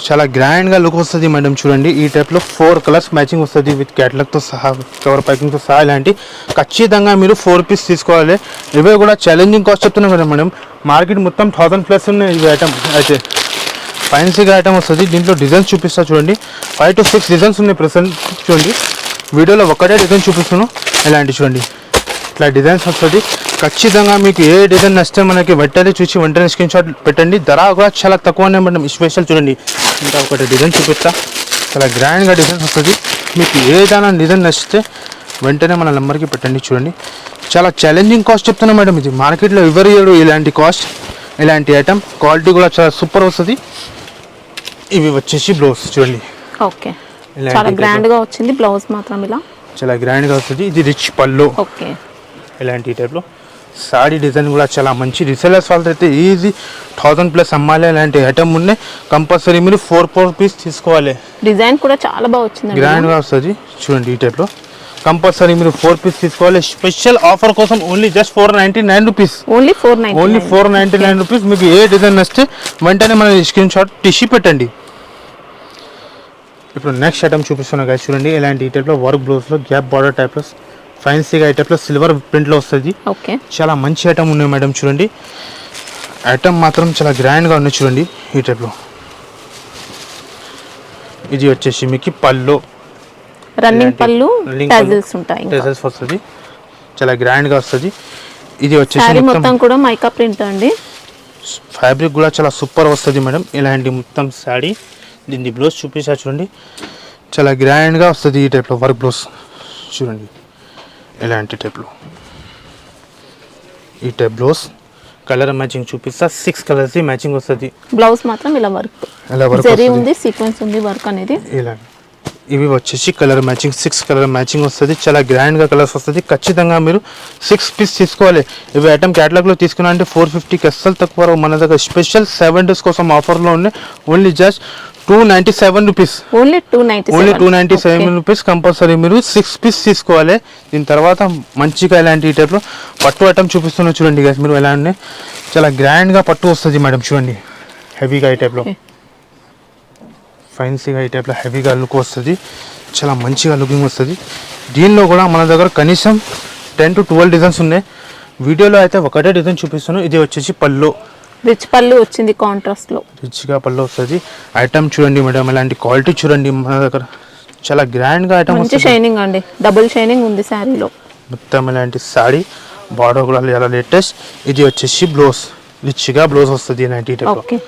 చాలా గ్రాండ్గా లుక్ వస్తుంది మేడం చూడండి. ఈ టైప్లో 4 కలర్స్ మ్యాచింగ్ వస్తుంది విత్ క్యాటలాగ్తో సహా, కవర్ ప్యాకింగ్తో సహా. ఇలాంటి ఖచ్చితంగా మీరు 4 పీస్ తీసుకోవాలి. ఇవే కూడా ఛాలెంజింగ్ కాస్ట్ చెప్తున్నాం కదా మేడం. మార్కెట్ మొత్తం 1000 ప్లస్ ఉన్నాయి ఇవి ఐటమ్. అయితే ఫ్యాన్సీగా ఐటమ్ వస్తుంది. దీంట్లో డిజైన్స్ చూపిస్తా చూడండి. 5 to 6 డిజైన్స్ ఉన్నాయి ప్రెసెంట్ చూడండి. వీడియోలో ఒకటే డిజైన్ చూపిస్తున్నాను. ఇలాంటి చూడండి ఇట్లా డిజైన్స్ వస్తుంది. ఖచ్చితంగా మీకు ఏ డిజైన్ నచ్చితే మనకి వెంటనే చూసి వెంటనే స్క్రీన్ షాట్ పెట్టండి. ధర కూడా చాలా తక్కువనే మేడం. స్పెషల్ చూడండి. ఇంకా ఒకటి డిజైన్ చూపిస్తా. చాలా గ్రాండ్గా డిజైన్స్ వస్తుంది. మీకు ఏదైనా డిజైన్ నచ్చితే వెంటనే మన నెంబర్కి పెట్టండి చూడండి. చాలా ఛాలెంజింగ్ కాస్ట్ చెప్తున్నా మేడం. ఇది మార్కెట్లో ఎవరు ఇవ్వరు ఇలాంటి కాస్ట్. ఇలాంటి ఐటమ్ క్వాలిటీ కూడా చాలా సూపర్ వస్తుంది. ఇవి వచ్చేసి బ్లౌజ్ చూడండి. ఓకే చాలా గ్రాండ్ గా వచ్చింది బ్లౌజ్ మాత్రం. ఇలా చాలా గ్రాండ్గా వస్తుంది. ఇది రిచ్ పళ్ళు. ఓకే ఇలాంటి టైప్లో సారీ డిజైన్ కూడా చాలా మంచి. రిసెలర్స్ వాళ్ళతో అయితే ఈజీ 1000 ప్లస్ అమ్మాలి. ఇలాంటి ఐటమ్ ఉన్నాయి. కంపల్సరీ మీరు 4 పీస్ తీసుకోవాలి. డిజైన్ కూడా చాలా బాగా వచ్చింది, గ్రాండ్గా వస్తుంది చూడండి. ఈ టైప్లో కంపల్సరీ మీరు 4 పీస్ తీసుకోవాలి. స్పెషల్ ఆఫర్ కోసం only just 499 rupees. Only 499 rupees. మీకు ఏ డిజైన్ నచ్చితే వెంటనే మన స్క్రీన్ షాట్ తీసి పెట్టండి. ఇప్పుడు నెక్స్ట్ ఐటమ్ చూపిస్తున్నా కదా చూడండి. ఇలాంటి ఈ టైప్లో వర్క్ బ్లౌజ్లో గ్యాప్ బార్డర్ టైప్లో ఫ్యాన్సీగా ఈ టైప్లో సిల్వర్ ప్రింట్లో వస్తుంది. ఓకే చాలా మంచి ఐటమ్ ఉన్నాయి మేడం చూడండి. ఐటమ్ మాత్రం చాలా గ్రాండ్గా ఉన్నాయి చూడండి. ఈ టైప్లో ఇది వచ్చేసి మీకు పళ్ళు, రన్నింగ్ పళ్ళు, టాజిల్స్ ఉంటాయి. టాజిల్స్ వస్తుంది. చాలా గ్రాండ్గా వస్తుంది. ఇది వచ్చేసి మొత్తం కూడా మైకా ప్రింట్ అండి. ఫ్యాబ్రిక్ కూడా చాలా సూపర్ వస్తుంది మేడం. ఇలాంటి మొత్తం సారీ. దీన్ని బ్లౌజ్ చూపిస్తా చూడండి. చాలా గ్రాండ్గా వస్తుంది ఈ టైప్లో వర్క్ బ్లౌజ్ చూడండి. ఇలాంటి టైప్లో ఈ టైప్ బ్లౌజ్. కలర్ మ్యాచింగ్ చూపిస్తా. 6 కలర్స్ మ్యాచింగ్ వస్తుంది. బ్లౌజ్ మాత్రం ఇలా వర్క్ ఉంది, సీక్వెన్స్ ఉంది వర్క్ అనేది. ఇలా ఇవి వచ్చేసి కలర్ మ్యాచింగ్ 6 కలర్ మ్యాచింగ్ వస్తుంది. చాలా గ్రాండ్గా కలర్స్ వస్తుంది. ఖచ్చితంగా మీరు 6 పీస్ తీసుకోవాలి. ఇవి ఐటమ్ క్యాటలాగ్లో తీసుకున్నా అంటే 450కి అస్సలు తక్కువ. మన దగ్గర స్పెషల్ 7 days కోసం ఆఫర్లో ఉన్నాయి. Only just 297 rupees. Only 297 rupees. Compulsory మీరు 6 పీస్ తీసుకోవాలి. దీని తర్వాత మంచిగా ఇలాంటి ఈ టైప్లో పట్టు ఐటమ్ చూపిస్తున్నా చూడండి guys. మీరు ఎలా ఉన్నాయి, చాలా గ్రాండ్గా పట్టు వస్తుంది మేడం. చూడండి హెవీగా ఈ టైప్లో, ఫ్యాన్సీగా ఈ టైప్లో హెవీగా లుక్ వస్తుంది. చాలా మంచిగా లుకింగ్ వస్తుంది. దీనిలో కూడా మన దగ్గర కనీసం 10 to 12 డిజైన్స్ ఉన్నాయి. వీడియోలో అయితే ఒకటే డిజైన్ చూపిస్తున్నాను. ఇది వచ్చేసి పళ్ళు, రిచ్ పళ్ళు వచ్చింది, కాంట్రాస్ట్ లో రిచ్గా పళ్ళు వస్తుంది. ఐటమ్ చూడండి మేడం, ఇలాంటి క్వాలిటీ చూడండి. మన దగ్గర చాలా గ్రాండ్గా ఐటమ్ మంచి షైనింగ్ అండి, డబుల్ షైనింగ్ ఉంది శారీలో. మొత్తం ఇలాంటి సారీ, బార్డర్ కూడా చాలా లేటెస్ట్. ఇది వచ్చేసి బ్లౌజ్, రిచ్గా బ్లౌజ్ వస్తుంది ఇలాంటి టైప్లో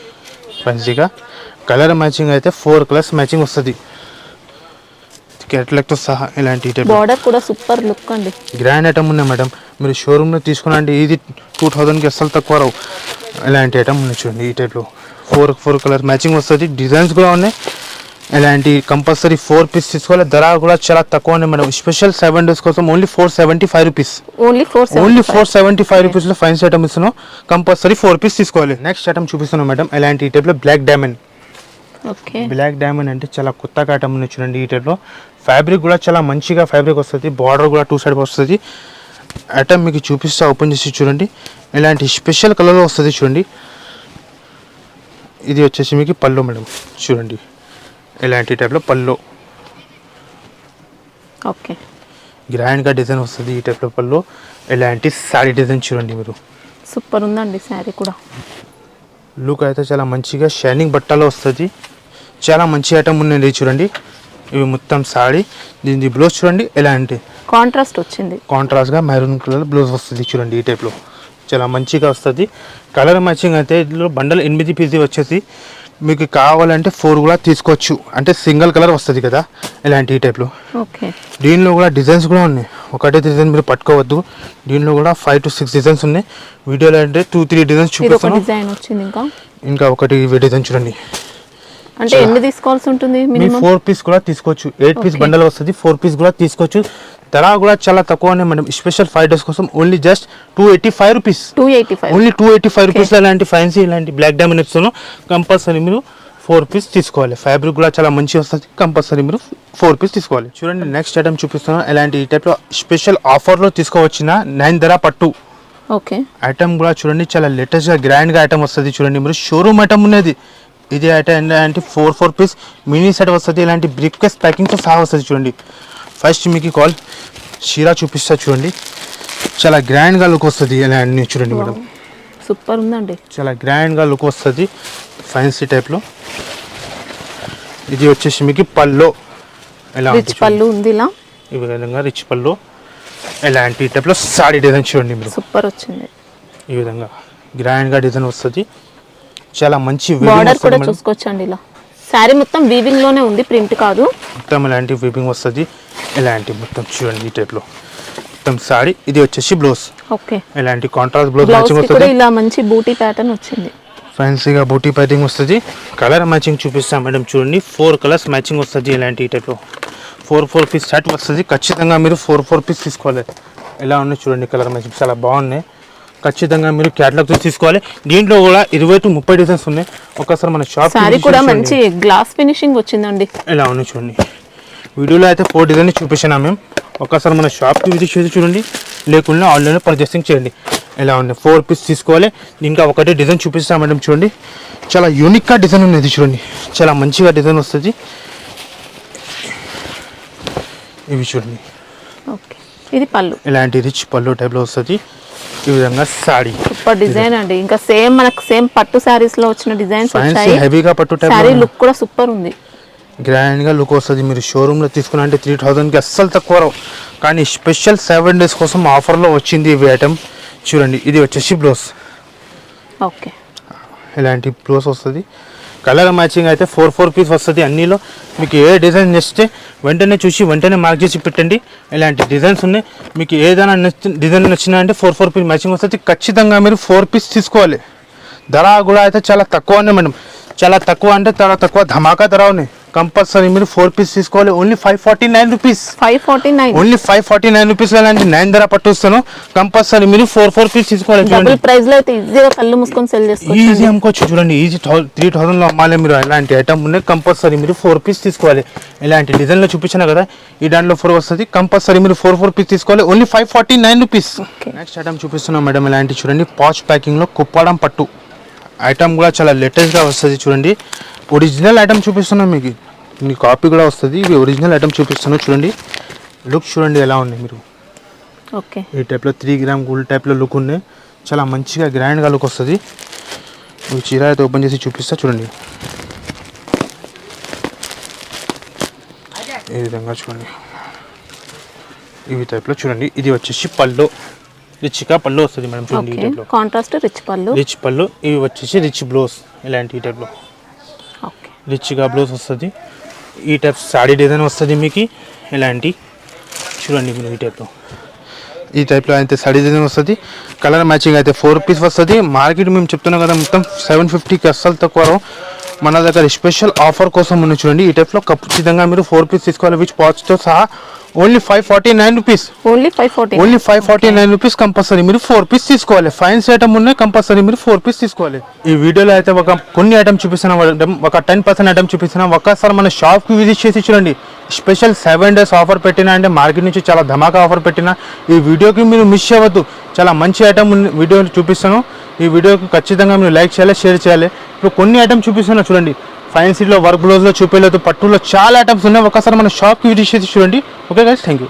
మంచిగా. కలర్ మ్యాచింగ్ అయితే 4 కలర్స్ మ్యాచింగ్ వస్తుంది క్యాటలాగ్తో సహా. ఇలాంటి బార్డర్ కూడా సూపర్ లుక్ అండి, గ్రాండ్ ఐటమ్ ఉన్నాయి మేడం. మీరు షోరూమ్లో తీసుకున్నాంటే ఇది 2000కి అస్సలు తక్కువ రావు. ఇలాంటి ఐటమ్ ఉన్నాయి చూడండి. ఈ టైప్లో 4 కలర్ మ్యాచింగ్ వస్తుంది. డిజైన్స్ కూడా ఉన్నాయి. ఇలాంటి కంపల్సరీ 4 పీస్ తీసుకోవాలి. ధర కూడా చాలా తక్కువ ఉన్నాయి మేడం. స్పెషల్ 7 days కోసం ఓన్లీ 475 రూపీస్. ఓన్లీ 475 రూపీస్లో ఫైన్స్ ఐటమ్ ఇస్తున్నాం. కంపల్సరీ 4 పీస్ తీసుకోవాలి. నెక్స్ట్ ఐటమ్ చూపిస్తున్నాం మేడం, ఇలాంటి ఈ టైప్లో బ్లాక్ డైమండ్. బ్లాక్ డైమండ్ అంటే చాలా కొత్తగా ఐటమ్ ఉన్నాయి చూడండి. ఈ టైప్లో ఫ్యాబ్రిక్ కూడా చాలా మంచిగా ఫ్యాబ్రిక్ వస్తుంది. బార్డర్ కూడా 2 సైడ్ వస్తుంది. ఐటమ్ మీకు చూపిస్తా, ఓపెన్ చేసి చూడండి. ఇలాంటి స్పెషల్ కలర్లో వస్తుంది చూడండి. ఇది వచ్చేసి మీకు పళ్ళు మేడం. చూడండి ఇలాంటి టైప్లో పళ్ళు, ఓకే, గ్రాండ్గా డిజైన్ వస్తుంది. ఈ టైప్లో పళ్ళు, ఇలాంటి శారీ డిజైన్ చూడండి. మీరు సూపర్ ఉందండి శారీ కూడా. లుక్ అయితే చాలా మంచిగా షైనింగ్ బట్టలో వస్తుంది. చాలా మంచి ఐటమ్ ఉన్నాయి చూడండి. ఇవి మొత్తం సారీ. దీని బ్లౌజ్ చూడండి, ఎలాంటి కాంట్రాస్ట్ వచ్చింది, కాంట్రాస్ట్గా మెరూన్ కలర్ బ్లౌజ్ వస్తుంది చూడండి. ఈ టైప్లో చాలా మంచిగా వస్తుంది. కలర్ మ్యాచింగ్ అయితే ఇందులో బండల్ 8 పీస్ వచ్చేసి. మీకు కావాలంటే 4 కూడా తీసుకోవచ్చు, అంటే సింగిల్ కలర్ వస్తుంది కదా ఇలాంటి ఈ టైప్లో. ఓకే, దీనిలో కూడా డిజైన్స్ కూడా ఉన్నాయి. ఒకటే డిజైన్ మీరు పట్టుకోవద్దు. దీనిలో కూడా 5 to 6 డిజైన్స్ ఉన్నాయి. వీడియోలో అంటే 2-3 డిజైన్స్ చూపిస్తాను. డిజైన్ వచ్చింది, ఇంకా ఒకటి డిజైన్ చూడండి. అంటే ఎన్ని తీసుకోవాల్సి ఉంటుంది? మీరు 4 పీస్ కూడా తీసుకోవచ్చు. 8 పీస్ బండల్ వస్తుంది. 4 పీస్ కూడా తీసుకోవచ్చు. ధర కూడా చాలా తక్కువనే మేడం. స్పెషల్ 5 days కోసం only just 285 rupees. Only 285 rupees. ఇలాంటి ఫ్యాన్సీ ఇలాంటి బ్లాక్ డైమండ్ ఇస్తున్నాను. కంపల్సరీ మీరు 4 పీస్ తీసుకోవాలి. ఫ్యాబ్రిక్ కూడా చాలా మంచి వస్తుంది. కంపల్సరీ మీరు 4 పీస్ తీసుకోవాలి. చూడండి నెక్స్ట్ ఐటమ్ చూపిస్తున్నాను. ఇలాంటి ఈ టైప్లో స్పెషల్ ఆఫర్లో తీసుకోవచ్చిన 9 ధర పట్టు. ఓకే, ఐటమ్ కూడా చూడండి చాలా లేటెస్ట్గా గ్రాండ్గా ఐటమ్ వస్తుంది చూడండి. మీరు షోరూమ్ ఐటమ్ ఉన్నది. ఇది ఐటమ్ అంటే 4 పీస్ మినీ సెట్ వస్తుంది. ఇలాంటి బ్రిక్ కేస్ ప్యాకింగ్తో సహా వస్తుంది చూడండి. ఫస్ట్ మీకు కాల్ షీరా చూపిస్తా చూడండి. చాలా గ్రాండ్గా లుక్ వస్తుంది. ఇలా అన్నీ చూడండి మేడం, సూపర్ ఉందండి. చాలా గ్రాండ్గా లుక్ వస్తుంది ఫ్యాన్సీ టైప్లో. ఇది వచ్చేసి మీకు పళ్ళు, ఎలా రిచ్ పళ్ళు ఉంది, ఇలా ఈ విధంగా రిచ్ పళ్ళు. ఇలాంటి టైప్లో సారీ డిజైన్ చూడండి మీరు, సూపర్ వచ్చింది. ఈ విధంగా గ్రాండ్గా డిజైన్ వస్తుంది. చాలా మంచి బార్డర్ కూడా చూసుకోవచ్చండి. ఇలా శారీ మొత్తం వీవింగ్ లోనే ఉంది, ప్రింట్ కాదు. మొత్తం ఇలాంటి వీవింగ్ వస్తుంది. ఇలాంటి మొత్తం చూడండి ఈ టైప్లో మొత్తం సారీ. ఇది వచ్చేసి బ్లౌజ్. ఓకే, ఇలాంటి కాంట్రాస్ట్ బ్లౌజ్ మ్యాచింగ్ కూడా వస్తుంది. ఇలా మంచి బూటీ ప్యాటర్న్ వచ్చింది. ఫ్యాన్సీగా బూటీ ప్యాటింగ్ వస్తుంది. కలర్ మ్యాచింగ్ చూపిస్తాం మేడం. చూడండి 4 కలర్స్ మ్యాచింగ్ వస్తుంది. ఇలాంటి ఈ టైప్లో 4 పీస్ సెట్ వస్తుంది. ఖచ్చితంగా మీరు 4 పీస్ తీసుకోవాలి. ఎలా ఉన్నాయి చూడండి, కలర్ మ్యాచింగ్ చాలా బాగున్నాయి. ఖచ్చితంగా మీరు క్యాటలాగ్తో తీసుకోవాలి. దీంట్లో కూడా 20 to 30 డిజైన్స్ ఉన్నాయి. ఒకసారి మన షాప్ సారీ కూడా మంచి గ్లాస్ ఫినిషింగ్ వచ్చిందండి. ఎలా ఉన్నాయి చూడండి. వీడియోలో అయితే 4 డిజైన్ చూపించినా మేము. ఒకసారి మన షాప్కి విజిట్ చేసి చూడండి, లేకుండా ఆన్లైన్లో పర్చేసింగ్ చేయండి. ఎలా ఉన్నాయి 4 పీస్ తీసుకోవాలి. ఇంకా ఒకటే డిజైన్ చూపిస్తాం మేడం. చూడండి చాలా యూనిక్గా డిజైన్ ఉన్నది చూడండి. చాలా మంచిగా డిజైన్ వస్తుంది. ఇవి చూడండి, ఓకే, ఇది పళ్ళు. ఇలాంటి రిచ్ పళ్ళు టైప్లో వస్తుంది. ఈ విధంగా సారీ సూపర్ డిజైన్ అండి. ఇంకా సేమ్ మనకు సేమ్ పట్టు సారీస్ లో వచ్చిన డిజైన్స్ వచ్చాయి. హెవీగా పట్టు టైప్ సారీ లుక్ కూడా సూపర్ ఉంది. గ్రాండ్గా లుక్ వస్తుంది. మీరు షోరూంలో తీసుకున్నా అంటే 3000కి అస్సలు తక్కువ రావు. కానీ స్పెషల్ 7 days కోసం ఆఫర్లో వచ్చింది ఇవి ఐటమ్ చూడండి. ఇది వచ్చేసి బ్లౌజ్. ఓకే, ఇలాంటి బ్లౌజ్ వస్తుంది. కలర్ మ్యాచింగ్ అయితే 4 పీస్ వస్తుంది. అన్నిలో మీకు ఏ డిజైన్ నచ్చితే వెంటనే చూసి వెంటనే మార్క్ చేసి పెట్టండి. ఇలాంటి డిజైన్స్ ఉన్నాయి. మీకు ఏదైనా డిజైన్ నచ్చినా అంటే 4 పీస్ మ్యాచింగ్ వస్తుంది. ఖచ్చితంగా మీరు 4 పీస్ తీసుకోవాలి. ధర కూడా అయితే చాలా తక్కువనే మేడం. చాలా తక్కువ అంటే చాలా తక్కువ ధమాకా ధర ఉన్నాయి. కంపల్సరీ మీరు 4 పీస్ తీసుకోవాలి. Only 549 rupees. 549. Only 549 rupees. అలాంటి 9 ధర పట్టుస్తాను. కంపల్సరీ మీరు 4 పీస్ తీసుకోవాలి. డబుల్ ప్రైస్ లో అయితే ఈజీగా కళ్ళు మూసుకొని సెల్ చేసుకోవచ్చు. ఈజీ అమ్ముకోవచ్చు. చూడండి ఈజీ 3000 లో అమ్మాలి మీరు. ఎలాంటి ఐటమ్ ఉన్నాయి కంపల్సరీ మీరు 4 పీస్ తీసుకోవాలి. ఇలాంటి డిజైన్ లో చూపించాను కదా, ఈ దాంట్లో 4 వస్తుంది. కంపల్సరీ మీరు 4 పీస్ తీసుకోవాలి. Only 549 rupees. నెక్స్ట్ ఐటమ్ చూపిస్తున్నాం మేడం. ఇలాంటి చూడండి పాచ్ ప్యాకింగ్ లో కుప్పాడం పట్టు ఐటమ్ కూడా చాలా లేటెస్ట్ గా వస్తుంది. చూడండి ఒరిజినల్ ఐటమ్ చూపిస్తున్నాం మీకు. మీ కాపీ కూడా వస్తుంది. ఇవి ఒరిజినల్ ఐటమ్ చూపిస్తున్నాను. చూడండి లుక్ చూడండి ఎలా ఉంది. మీరు ఓకే ఈ టైప్లో 3 గ్రామ్ గోల్డ్ టైప్లో లుక్ ఉన్నాయి. చాలా మంచిగా గ్రాండ్గా లుక్ వస్తుంది. ఈ చీర అయితే ఓపెన్ చేసి చూపిస్తా చూడండి. ఈ విధంగా చూడండి. ఈ టైప్లో చూడండి. ఇది వచ్చేసి పళ్ళు, రిచ్గా పళ్ళు వస్తుంది మేడం. చూడండి ఈ టైప్లో కాంట్రాస్ట్ రిచ్ పళ్ళు. ఇవి వచ్చేసి రిచ్ బ్లౌజ్. ఇలాంటి ఈ టైప్లో రిచ్గా బ్లౌజ్ వస్తుంది. ఈ టైప్ సాడీ డిజైన్ వస్తుంది మీకు. ఇలాంటి చూడండి మీరు ఈ టైప్లో అయితే సాడీ డిజైన్ వస్తుంది. కలర్ మ్యాచింగ్ అయితే 4 పీస్ వస్తుంది. మార్కెట్ మేము చెప్తున్నాం కదా మొత్తం 750కి అస్సలు తక్కువ. మన దగ్గర స్పెషల్ ఆఫర్ కోసం ఉన్న చూడండి. ఈ టైప్లో ఖచ్చితంగా మీరు 4 పీస్ తీసుకోవాలి. విచ్ పాచ్తో సహా only 549 rupees. Only 549 rupees. Compulsory మీరు 4 పీస్ తీసుకోవాలి. ఫైన్స్ ఐటమ్ ఉన్నాయి కంపల్సరీ మీరు 4 పీస్ తీసుకోవాలి. ఈ వీడియోలో అయితే కొన్ని ఐటమ్ చూపిస్తున్నాం. ఒక 10% ఐటమ్ చూపిస్తున్నాం. ఒక్కసారి మన షాప్కి విజిట్ చేసి చూడండి. స్పెషల్ 7 days ఆఫర్ పెట్టినా అంటే మార్కెట్ నుంచి చాలా ధమాకా ఆఫర్ పెట్టినా ఈ వీడియోకి మీరు మిస్ అవ్వద్దు. చాలా మంచి ఐటమ్ వీడియో చూపిస్తాను. ఈ వీడియోకి ఖచ్చితంగా మీరు లైక్ చేయాలి, షేర్ చేయాలి. ఇప్పుడు కొన్ని ఐటమ్ చూపిస్తున్నా చూడండి. ఫ్యాన్సీలో వర్క్ బ్లౌజ్లో చూపించలేదు, పట్టులో చాలా ఐటమ్స్ ఉన్నాయి. ఒకసారి మన షాప్కి విజిట్ చేసి చూడండి. Okay guys, thank you.